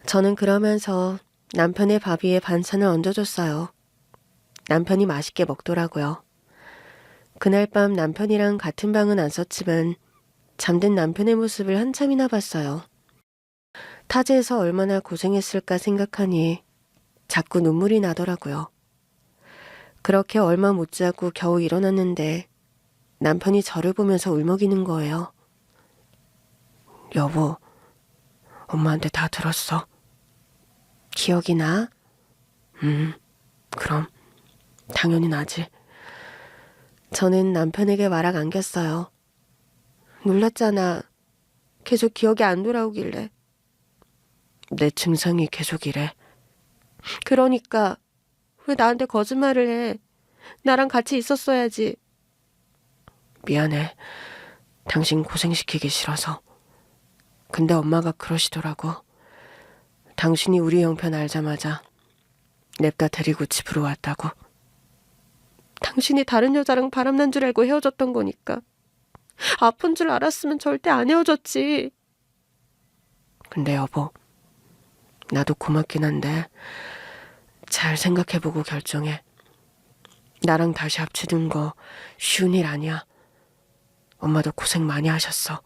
저는 그러면서 남편의 밥 위에 반찬을 얹어줬어요. 남편이 맛있게 먹더라고요. 그날 밤 남편이랑 같은 방은 안 썼지만 잠든 남편의 모습을 한참이나 봤어요. 타지에서 얼마나 고생했을까 생각하니 자꾸 눈물이 나더라고요. 그렇게 얼마 못 자고 겨우 일어났는데 남편이 저를 보면서 울먹이는 거예요. 여보, 엄마한테 다 들었어. 기억이 나? 그럼 당연히 나지. 저는 남편에게 말악 안겼어요. 놀랐잖아. 계속 기억이 안 돌아오길래. 내 증상이 계속 이래. 그러니까 왜 나한테 거짓말을 해? 나랑 같이 있었어야지. 미안해. 당신 고생시키기 싫어서. 근데 엄마가 그러시더라고. 당신이 우리 형편 알자마자 냅다 데리고 집으로 왔다고. 당신이 다른 여자랑 바람난 줄 알고 헤어졌던 거니까. 아픈 줄 알았으면 절대 안 헤어졌지. 근데 여보, 나도 고맙긴 한데 잘 생각해보고 결정해. 나랑 다시 합치는 거 쉬운 일 아니야. 엄마도 고생 많이 하셨어.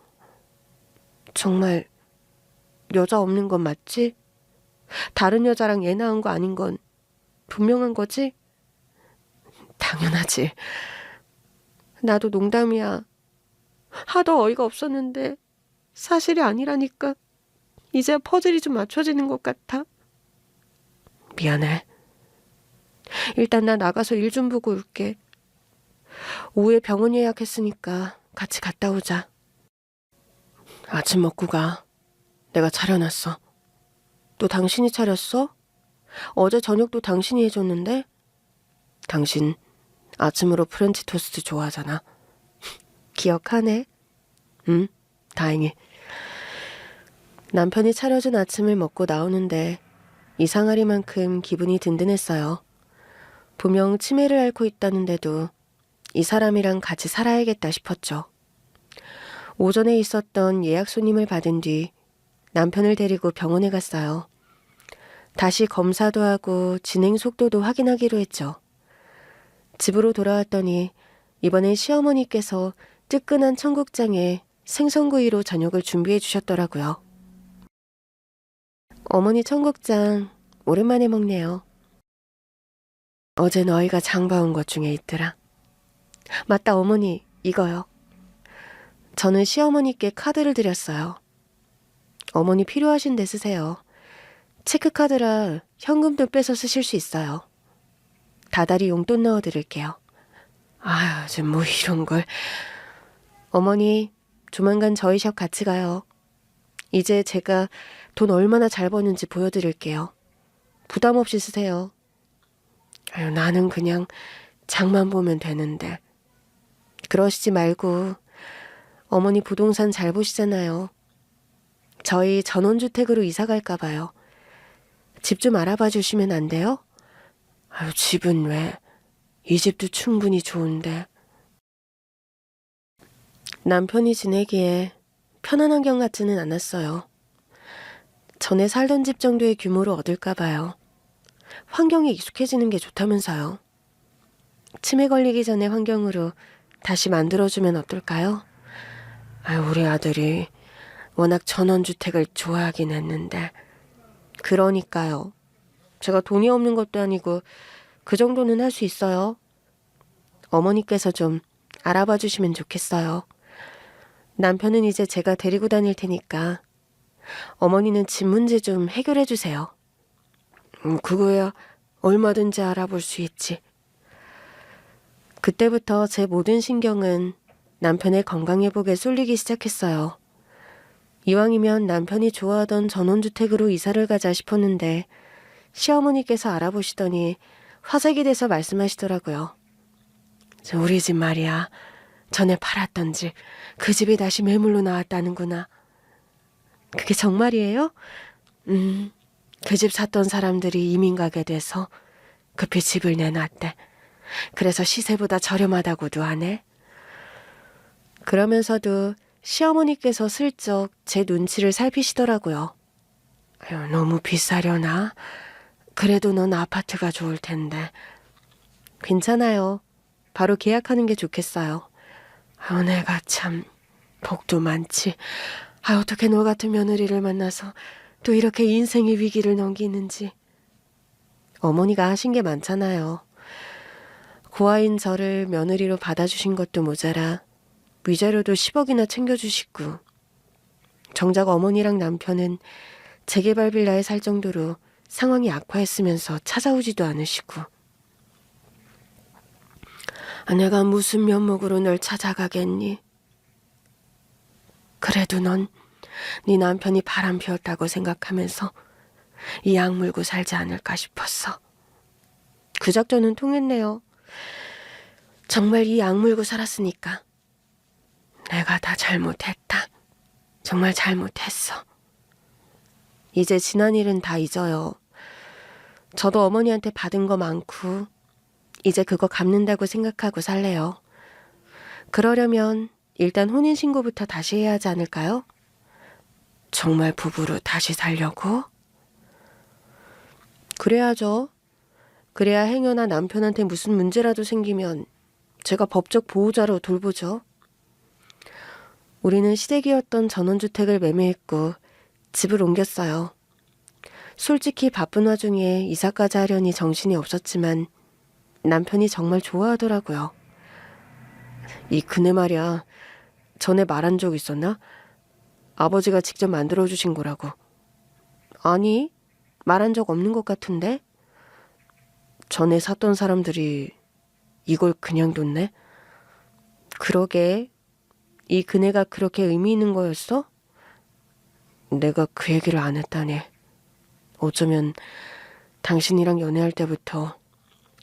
정말 여자 없는 건 맞지? 다른 여자랑 애 낳은 거 아닌 건 분명한 거지? 당연하지. 나도 농담이야. 하도 어이가 없었는데 사실이 아니라니까 이제 퍼즐이 좀 맞춰지는 것 같아. 미안해. 일단 나 나가서 일 좀 보고 올게. 오후에 병원 예약했으니까 같이 갔다 오자. 아침 먹고 가. 내가 차려놨어. 또 당신이 차렸어? 어제 저녁도 당신이 해줬는데? 당신 아침으로 프렌치 토스트 좋아하잖아. 기억하네? 응, 다행히. 남편이 차려준 아침을 먹고 나오는데 이상하리만큼 기분이 든든했어요. 분명 치매를 앓고 있다는데도 이 사람이랑 같이 살아야겠다 싶었죠. 오전에 있었던 예약 손님을 받은 뒤 남편을 데리고 병원에 갔어요. 다시 검사도 하고 진행 속도도 확인하기로 했죠. 집으로 돌아왔더니 이번엔 시어머니께서 뜨끈한 청국장에 생선구이로 저녁을 준비해 주셨더라고요. 어머니 청국장 오랜만에 먹네요. 어제 너희가 장 봐온 것 중에 있더라. 맞다 어머니, 이거요. 저는 시어머니께 카드를 드렸어요. 어머니 필요하신 데 쓰세요. 체크카드라 현금도 빼서 쓰실 수 있어요. 다달이 용돈 넣어드릴게요. 아유, 좀 뭐 이런 걸. 어머니, 조만간 저희 샵 같이 가요. 이제 제가 돈 얼마나 잘 버는지 보여드릴게요. 부담 없이 쓰세요. 아유, 나는 그냥 장만 보면 되는데. 그러시지 말고 어머니 부동산 잘 보시잖아요. 저희 전원주택으로 이사 갈까 봐요. 집 좀 알아봐 주시면 안 돼요? 아유, 집은 왜? 이 집도 충분히 좋은데. 남편이 지내기에 편한 환경 같지는 않았어요. 전에 살던 집 정도의 규모로 얻을까 봐요. 환경에 익숙해지는 게 좋다면서요. 치매 걸리기 전의 환경으로 다시 만들어주면 어떨까요? 아유, 우리 아들이 워낙 전원주택을 좋아하긴 했는데. 그러니까요. 제가 돈이 없는 것도 아니고 그 정도는 할 수 있어요. 어머니께서 좀 알아봐 주시면 좋겠어요. 남편은 이제 제가 데리고 다닐 테니까 어머니는 집 문제 좀 해결해 주세요. 그거야 얼마든지 알아볼 수 있지. 그때부터 제 모든 신경은 남편의 건강회복에 쏠리기 시작했어요. 이왕이면 남편이 좋아하던 전원주택으로 이사를 가자 싶었는데 시어머니께서 알아보시더니 화색이 돼서 말씀하시더라고요. 우리 집 말이야. 전에 팔았던 집, 그 집이 다시 매물로 나왔다는구나. 그게 정말이에요? 그 집 샀던 사람들이 이민 가게 돼서 급히 집을 내놨대. 그래서 시세보다 저렴하다고도 하네. 그러면서도 시어머니께서 슬쩍 제 눈치를 살피시더라고요. 아유, 너무 비싸려나? 그래도 넌 아파트가 좋을 텐데. 괜찮아요. 바로 계약하는 게 좋겠어요. 아, 내가 참 복도 많지. 아, 어떻게 너 같은 며느리를 만나서 또 이렇게 인생의 위기를 넘기는지. 어머니가 하신 게 많잖아요. 고아인 저를 며느리로 받아주신 것도 모자라 위자료도 10억이나 챙겨주시고, 정작 어머니랑 남편은 재개발 빌라에 살 정도로 상황이 악화했으면서 찾아오지도 않으시고. 아, 내가 무슨 면목으로 널 찾아가겠니? 그래도 넌 네 남편이 바람 피웠다고 생각하면서 이 약 물고 살지 않을까 싶었어. 그 작전은 통했네요. 정말 이 약 물고 살았으니까. 내가 다 잘못했다. 정말 잘못했어. 이제 지난 일은 다 잊어요. 저도 어머니한테 받은 거 많고 이제 그거 갚는다고 생각하고 살래요. 그러려면 일단 혼인신고부터 다시 해야 하지 않을까요? 정말 부부로 다시 살려고? 그래야죠. 그래야 행여나 남편한테 무슨 문제라도 생기면 제가 법적 보호자로 돌보죠. 우리는 시댁이었던 전원주택을 매매했고 집을 옮겼어요. 솔직히 바쁜 와중에 이사까지 하려니 정신이 없었지만 남편이 정말 좋아하더라고요. 이 그네 말이야. 전에 말한 적 있었나? 아버지가 직접 만들어주신 거라고. 아니, 말한 적 없는 것 같은데? 전에 샀던 사람들이 이걸 그냥 뒀네? 그러게, 이 그네가 그렇게 의미 있는 거였어? 내가 그 얘기를 안 했다니. 어쩌면 당신이랑 연애할 때부터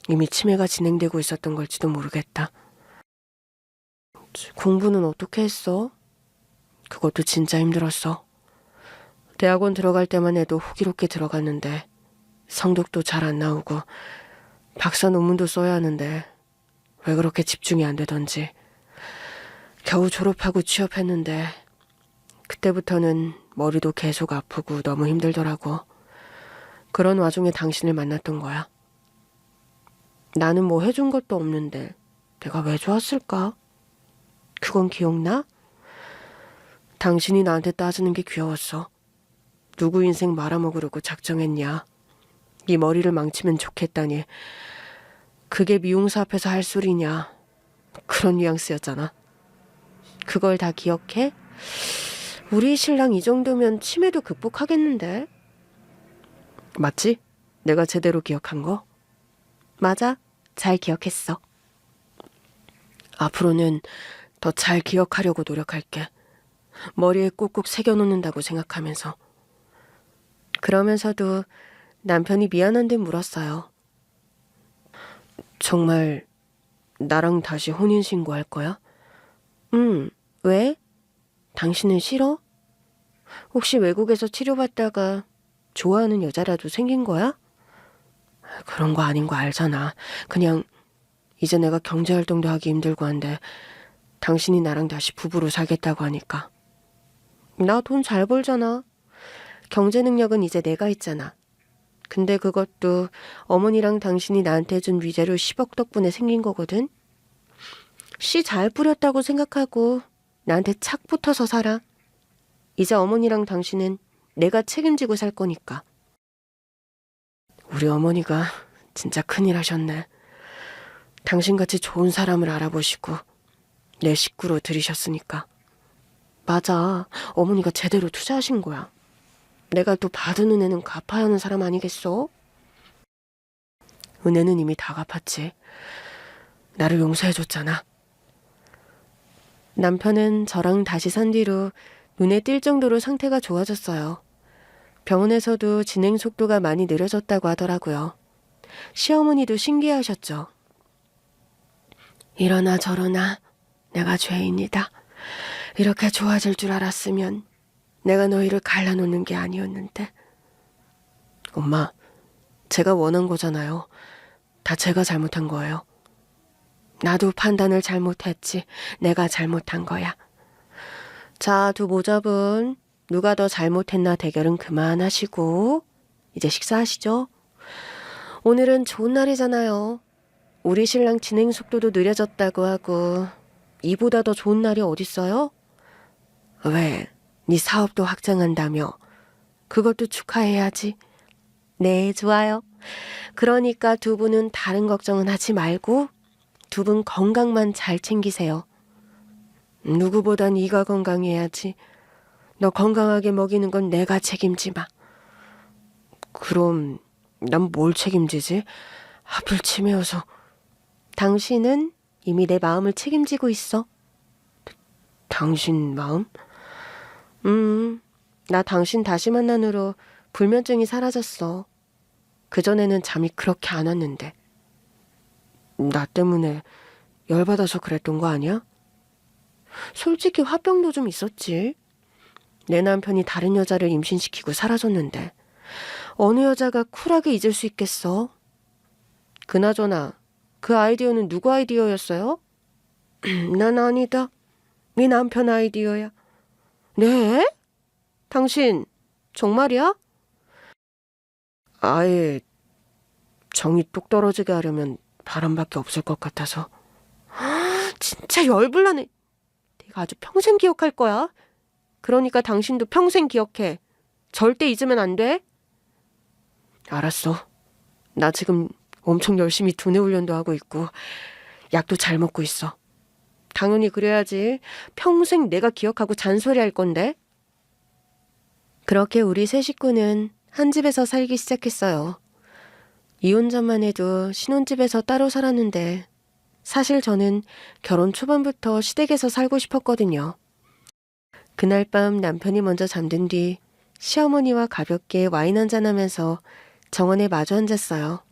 이미 치매가 진행되고 있었던 걸지도 모르겠다. 공부는 어떻게 했어? 그것도 진짜 힘들었어. 대학원 들어갈 때만 해도 호기롭게 들어갔는데 성적도 잘 안 나오고 박사 논문도 써야 하는데 왜 그렇게 집중이 안 되던지. 겨우 졸업하고 취업했는데 그때부터는 머리도 계속 아프고 너무 힘들더라고. 그런 와중에 당신을 만났던 거야. 나는 뭐 해준 것도 없는데 내가 왜 좋았을까? 그건 기억나? 당신이 나한테 따지는 게 귀여웠어. 누구 인생 말아먹으려고 작정했냐. 네 머리를 망치면 좋겠다니. 그게 미용사 앞에서 할 소리냐. 그런 뉘앙스였잖아. 그걸 다 기억해? 우리 신랑 이 정도면 치매도 극복하겠는데? 맞지? 내가 제대로 기억한 거? 맞아. 잘 기억했어. 앞으로는 더 잘 기억하려고 노력할게. 머리에 꼭꼭 새겨놓는다고 생각하면서. 그러면서도 남편이 미안한 듯 물었어요. 정말 나랑 다시 혼인신고할 거야? 왜? 당신은 싫어? 혹시 외국에서 치료받다가 좋아하는 여자라도 생긴 거야? 그런 거 아닌 거 알잖아. 그냥 이제 내가 경제활동도 하기 힘들고 한데 당신이 나랑 다시 부부로 살겠다고 하니까. 나 돈 잘 벌잖아. 경제 능력은 이제 내가 있잖아. 근데 그것도 어머니랑 당신이 나한테 준 위자료 10억 덕분에 생긴 거거든. 씨 잘 뿌렸다고 생각하고 나한테 착 붙어서 살아. 이제 어머니랑 당신은 내가 책임지고 살 거니까. 우리 어머니가 진짜 큰일 하셨네. 당신같이 좋은 사람을 알아보시고 내 식구로 들이셨으니까. 맞아. 어머니가 제대로 투자하신 거야. 내가 또 받은 은혜는 갚아야 하는 사람 아니겠어? 은혜는 이미 다 갚았지. 나를 용서해줬잖아. 남편은 저랑 다시 산 뒤로 눈에 띌 정도로 상태가 좋아졌어요. 병원에서도 진행 속도가 많이 느려졌다고 하더라고요. 시어머니도 신기해하셨죠. 이러나 저러나 내가 죄인이다. 이렇게 좋아질 줄 알았으면 내가 너희를 갈라놓는 게 아니었는데. 엄마, 제가 원한 거잖아요. 다 제가 잘못한 거예요. 나도 판단을 잘못했지. 내가 잘못한 거야. 자, 두 모자분, 누가 더 잘못했나 대결은 그만하시고 이제 식사하시죠. 오늘은 좋은 날이잖아요. 우리 신랑 진행 속도도 느려졌다고 하고 이보다 더 좋은 날이 어딨어요? 왜? 네 사업도 확장한다며. 그것도 축하해야지. 네, 좋아요. 그러니까 두 분은 다른 걱정은 하지 말고 두 분 건강만 잘 챙기세요. 누구보단 네가 건강해야지. 너 건강하게 먹이는 건 내가 책임지마. 그럼 난 뭘 책임지지? 하필 치매여서. 당신은 이미 내 마음을 책임지고 있어. 당신 마음? 나 당신 다시 만난 후로 불면증이 사라졌어. 그전에는 잠이 그렇게 안 왔는데. 나 때문에 열받아서 그랬던 거 아니야? 솔직히 화병도 좀 있었지. 내 남편이 다른 여자를 임신시키고 사라졌는데 어느 여자가 쿨하게 잊을 수 있겠어? 그나저나 그 아이디어는 누구 아이디어였어요? 난 아니다. 네 남편 아이디어야. 네? 당신 정말이야? 아예 정이 똑 떨어지게 하려면 바람밖에 없을 것 같아서. 진짜 열불나네. 내가 아주 평생 기억할 거야. 그러니까 당신도 평생 기억해. 절대 잊으면 안 돼. 알았어. 나 지금 엄청 열심히 두뇌 훈련도 하고 있고 약도 잘 먹고 있어. 당연히 그래야지. 평생 내가 기억하고 잔소리할 건데. 그렇게 우리 세 식구는 한 집에서 살기 시작했어요. 이혼 전만 해도 신혼집에서 따로 살았는데 사실 저는 결혼 초반부터 시댁에서 살고 싶었거든요. 그날 밤 남편이 먼저 잠든 뒤 시어머니와 가볍게 와인 한잔하면서 정원에 마주 앉았어요.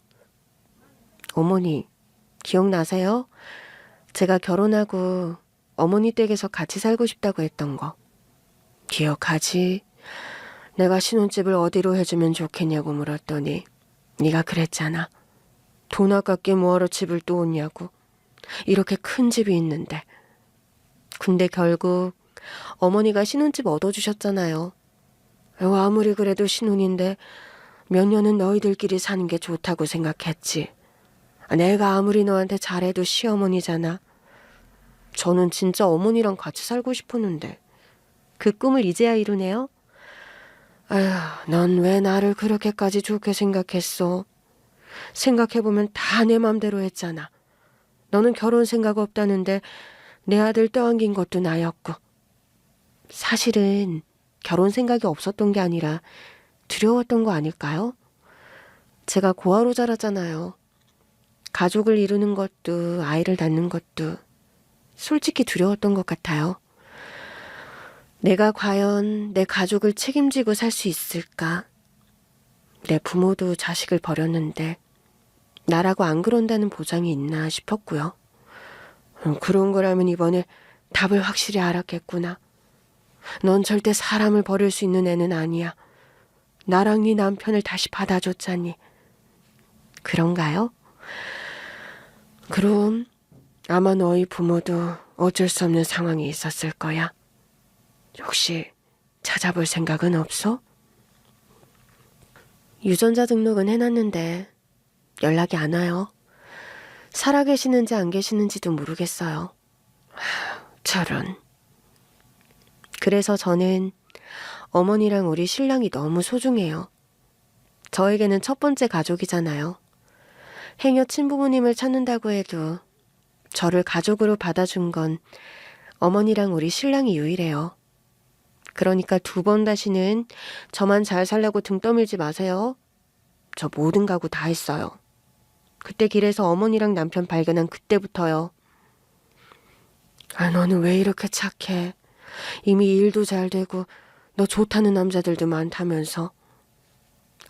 어머니, 기억나세요? 제가 결혼하고 어머니 댁에서 같이 살고 싶다고 했던 거. 기억하지? 내가 신혼집을 어디로 해주면 좋겠냐고 물었더니 네가 그랬잖아. 돈 아깝게 뭐하러 집을 또 얻냐고. 이렇게 큰 집이 있는데. 근데 결국 어머니가 신혼집 얻어주셨잖아요. 아무리 그래도 신혼인데 몇 년은 너희들끼리 사는 게 좋다고 생각했지. 내가 아무리 너한테 잘해도 시어머니잖아. 저는 진짜 어머니랑 같이 살고 싶었는데 그 꿈을 이제야 이루네요. 아휴, 넌 왜 나를 그렇게까지 좋게 생각했어? 생각해보면 다 내 맘대로 했잖아. 너는 결혼 생각 없다는데 내 아들 떠안긴 것도 나였고. 사실은 결혼 생각이 없었던 게 아니라 두려웠던 거 아닐까요? 제가 고아로 자랐잖아요. 가족을 이루는 것도 아이를 낳는 것도 솔직히 두려웠던 것 같아요. 내가 과연 내 가족을 책임지고 살 수 있을까? 내 부모도 자식을 버렸는데 나라고 안 그런다는 보장이 있나 싶었고요. 그런 거라면 이번에 답을 확실히 알았겠구나. 넌 절대 사람을 버릴 수 있는 애는 아니야. 나랑 네 남편을 다시 받아줬잖니. 그런가요? 그럼 아마 너희 부모도 어쩔 수 없는 상황이 있었을 거야. 혹시 찾아볼 생각은 없어? 유전자 등록은 해놨는데 연락이 안 와요. 살아계시는지 안 계시는지도 모르겠어요. 저런. 그래서 저는 어머니랑 우리 신랑이 너무 소중해요. 저에게는 첫 번째 가족이잖아요. 행여 친부모님을 찾는다고 해도 저를 가족으로 받아준 건 어머니랑 우리 신랑이 유일해요. 그러니까 두 번 다시는 저만 잘 살려고 등 떠밀지 마세요. 저 모든 가구 다 했어요. 그때 길에서 어머니랑 남편 발견한 그때부터요. 너는 왜 이렇게 착해? 이미 일도 잘 되고 너 좋다는 남자들도 많다면서.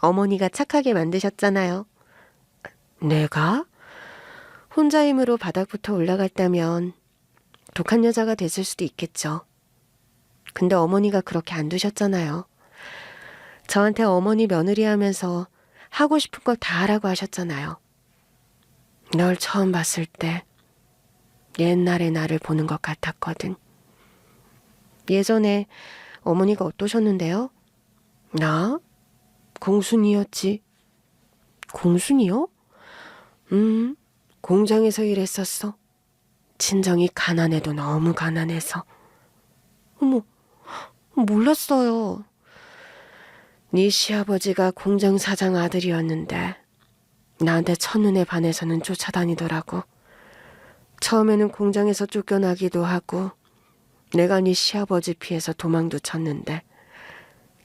어머니가 착하게 만드셨잖아요. 내가? 혼자 힘으로 바닥부터 올라갔다면 독한 여자가 됐을 수도 있겠죠. 근데 어머니가 그렇게 안 두셨잖아요. 저한테 어머니 며느리 하면서 하고 싶은 걸 다 하라고 하셨잖아요. 널 처음 봤을 때 옛날의 나를 보는 것 같았거든. 예전에 어머니가 어떠셨는데요? 나? 공순이었지. 공순이요? 공장에서 일했었어. 친정이 가난해도 너무 가난해서. 어머, 몰랐어요. 네 시아버지가 공장 사장 아들이었는데 나한테 첫눈에 반해서는 쫓아다니더라고. 처음에는 공장에서 쫓겨나기도 하고 내가 네 시아버지 피해서 도망도 쳤는데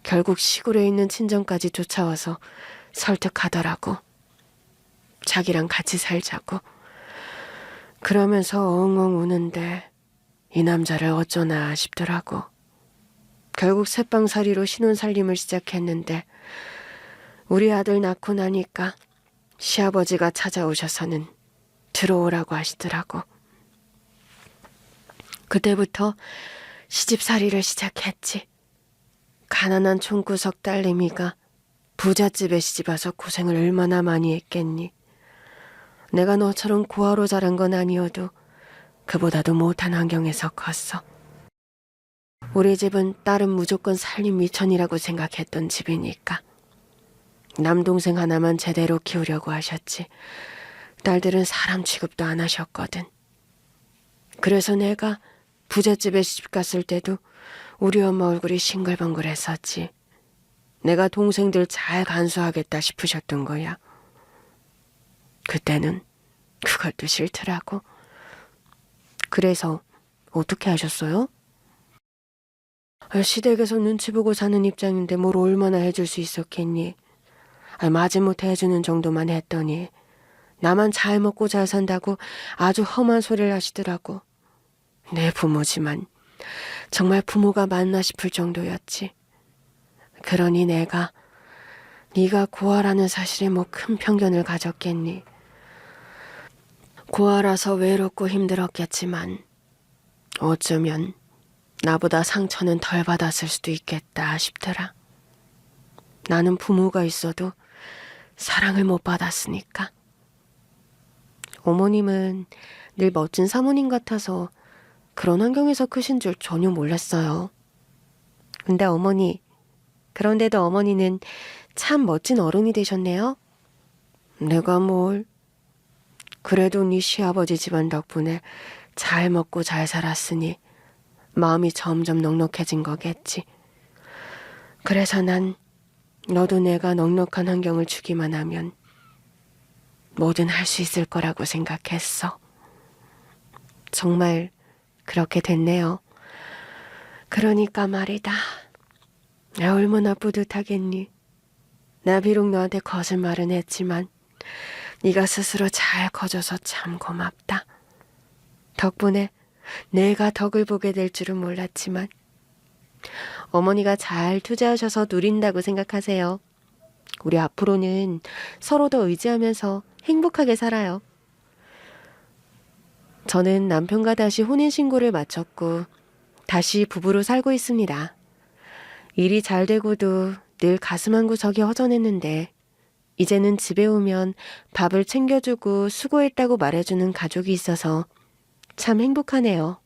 결국 시골에 있는 친정까지 쫓아와서 설득하더라고. 자기랑 같이 살자고. 그러면서 엉엉 우는데 이 남자를 어쩌나 싶더라고. 결국 새빵살이로 신혼살림을 시작했는데 우리 아들 낳고 나니까 시아버지가 찾아오셔서는 들어오라고 하시더라고. 그때부터 시집살이를 시작했지. 가난한 촌구석 딸내미가 부잣집에 시집와서 고생을 얼마나 많이 했겠니. 내가 너처럼 고아로 자란 건 아니어도 그보다도 못한 환경에서 컸어. 우리 집은 딸은 무조건 살림 미천이라고 생각했던 집이니까. 남동생 하나만 제대로 키우려고 하셨지. 딸들은 사람 취급도 안 하셨거든. 그래서 내가 부잣집에 시집 갔을 때도 우리 엄마 얼굴이 싱글벙글했었지. 내가 동생들 잘 간수하겠다 싶으셨던 거야. 그때는 그것도 싫더라고. 그래서 어떻게 하셨어요? 시댁에서 눈치 보고 사는 입장인데 뭘 얼마나 해줄 수 있었겠니? 마지못해 해주는 정도만 했더니 나만 잘 먹고 잘 산다고 아주 험한 소리를 하시더라고. 내 부모지만 정말 부모가 맞나 싶을 정도였지. 그러니 내가 네가 고아라는 사실에 뭐 큰 편견을 가졌겠니? 고아라서 외롭고 힘들었겠지만 어쩌면 나보다 상처는 덜 받았을 수도 있겠다 싶더라. 나는 부모가 있어도 사랑을 못 받았으니까. 어머님은 늘 멋진 사모님 같아서 그런 환경에서 크신 줄 전혀 몰랐어요. 근데 그런데도 어머니는 참 멋진 어른이 되셨네요. 내가 뭘. 그래도 네 시아버지 집안 덕분에 잘 먹고 잘 살았으니 마음이 점점 넉넉해진 거겠지. 그래서 난 너도 내가 넉넉한 환경을 주기만 하면 뭐든 할 수 있을 거라고 생각했어. 정말 그렇게 됐네요. 그러니까 말이다. 얼마나 뿌듯하겠니. 나 비록 너한테 거짓말은 했지만 네가 스스로 잘 커져서 참 고맙다. 덕분에 내가 덕을 보게 될 줄은 몰랐지만 어머니가 잘 투자하셔서 누린다고 생각하세요. 우리 앞으로는 서로 더 의지하면서 행복하게 살아요. 저는 남편과 다시 혼인신고를 마쳤고 다시 부부로 살고 있습니다. 일이 잘 되고도 늘 가슴 한구석이 허전했는데 이제는 집에 오면 밥을 챙겨주고 수고했다고 말해주는 가족이 있어서 참 행복하네요.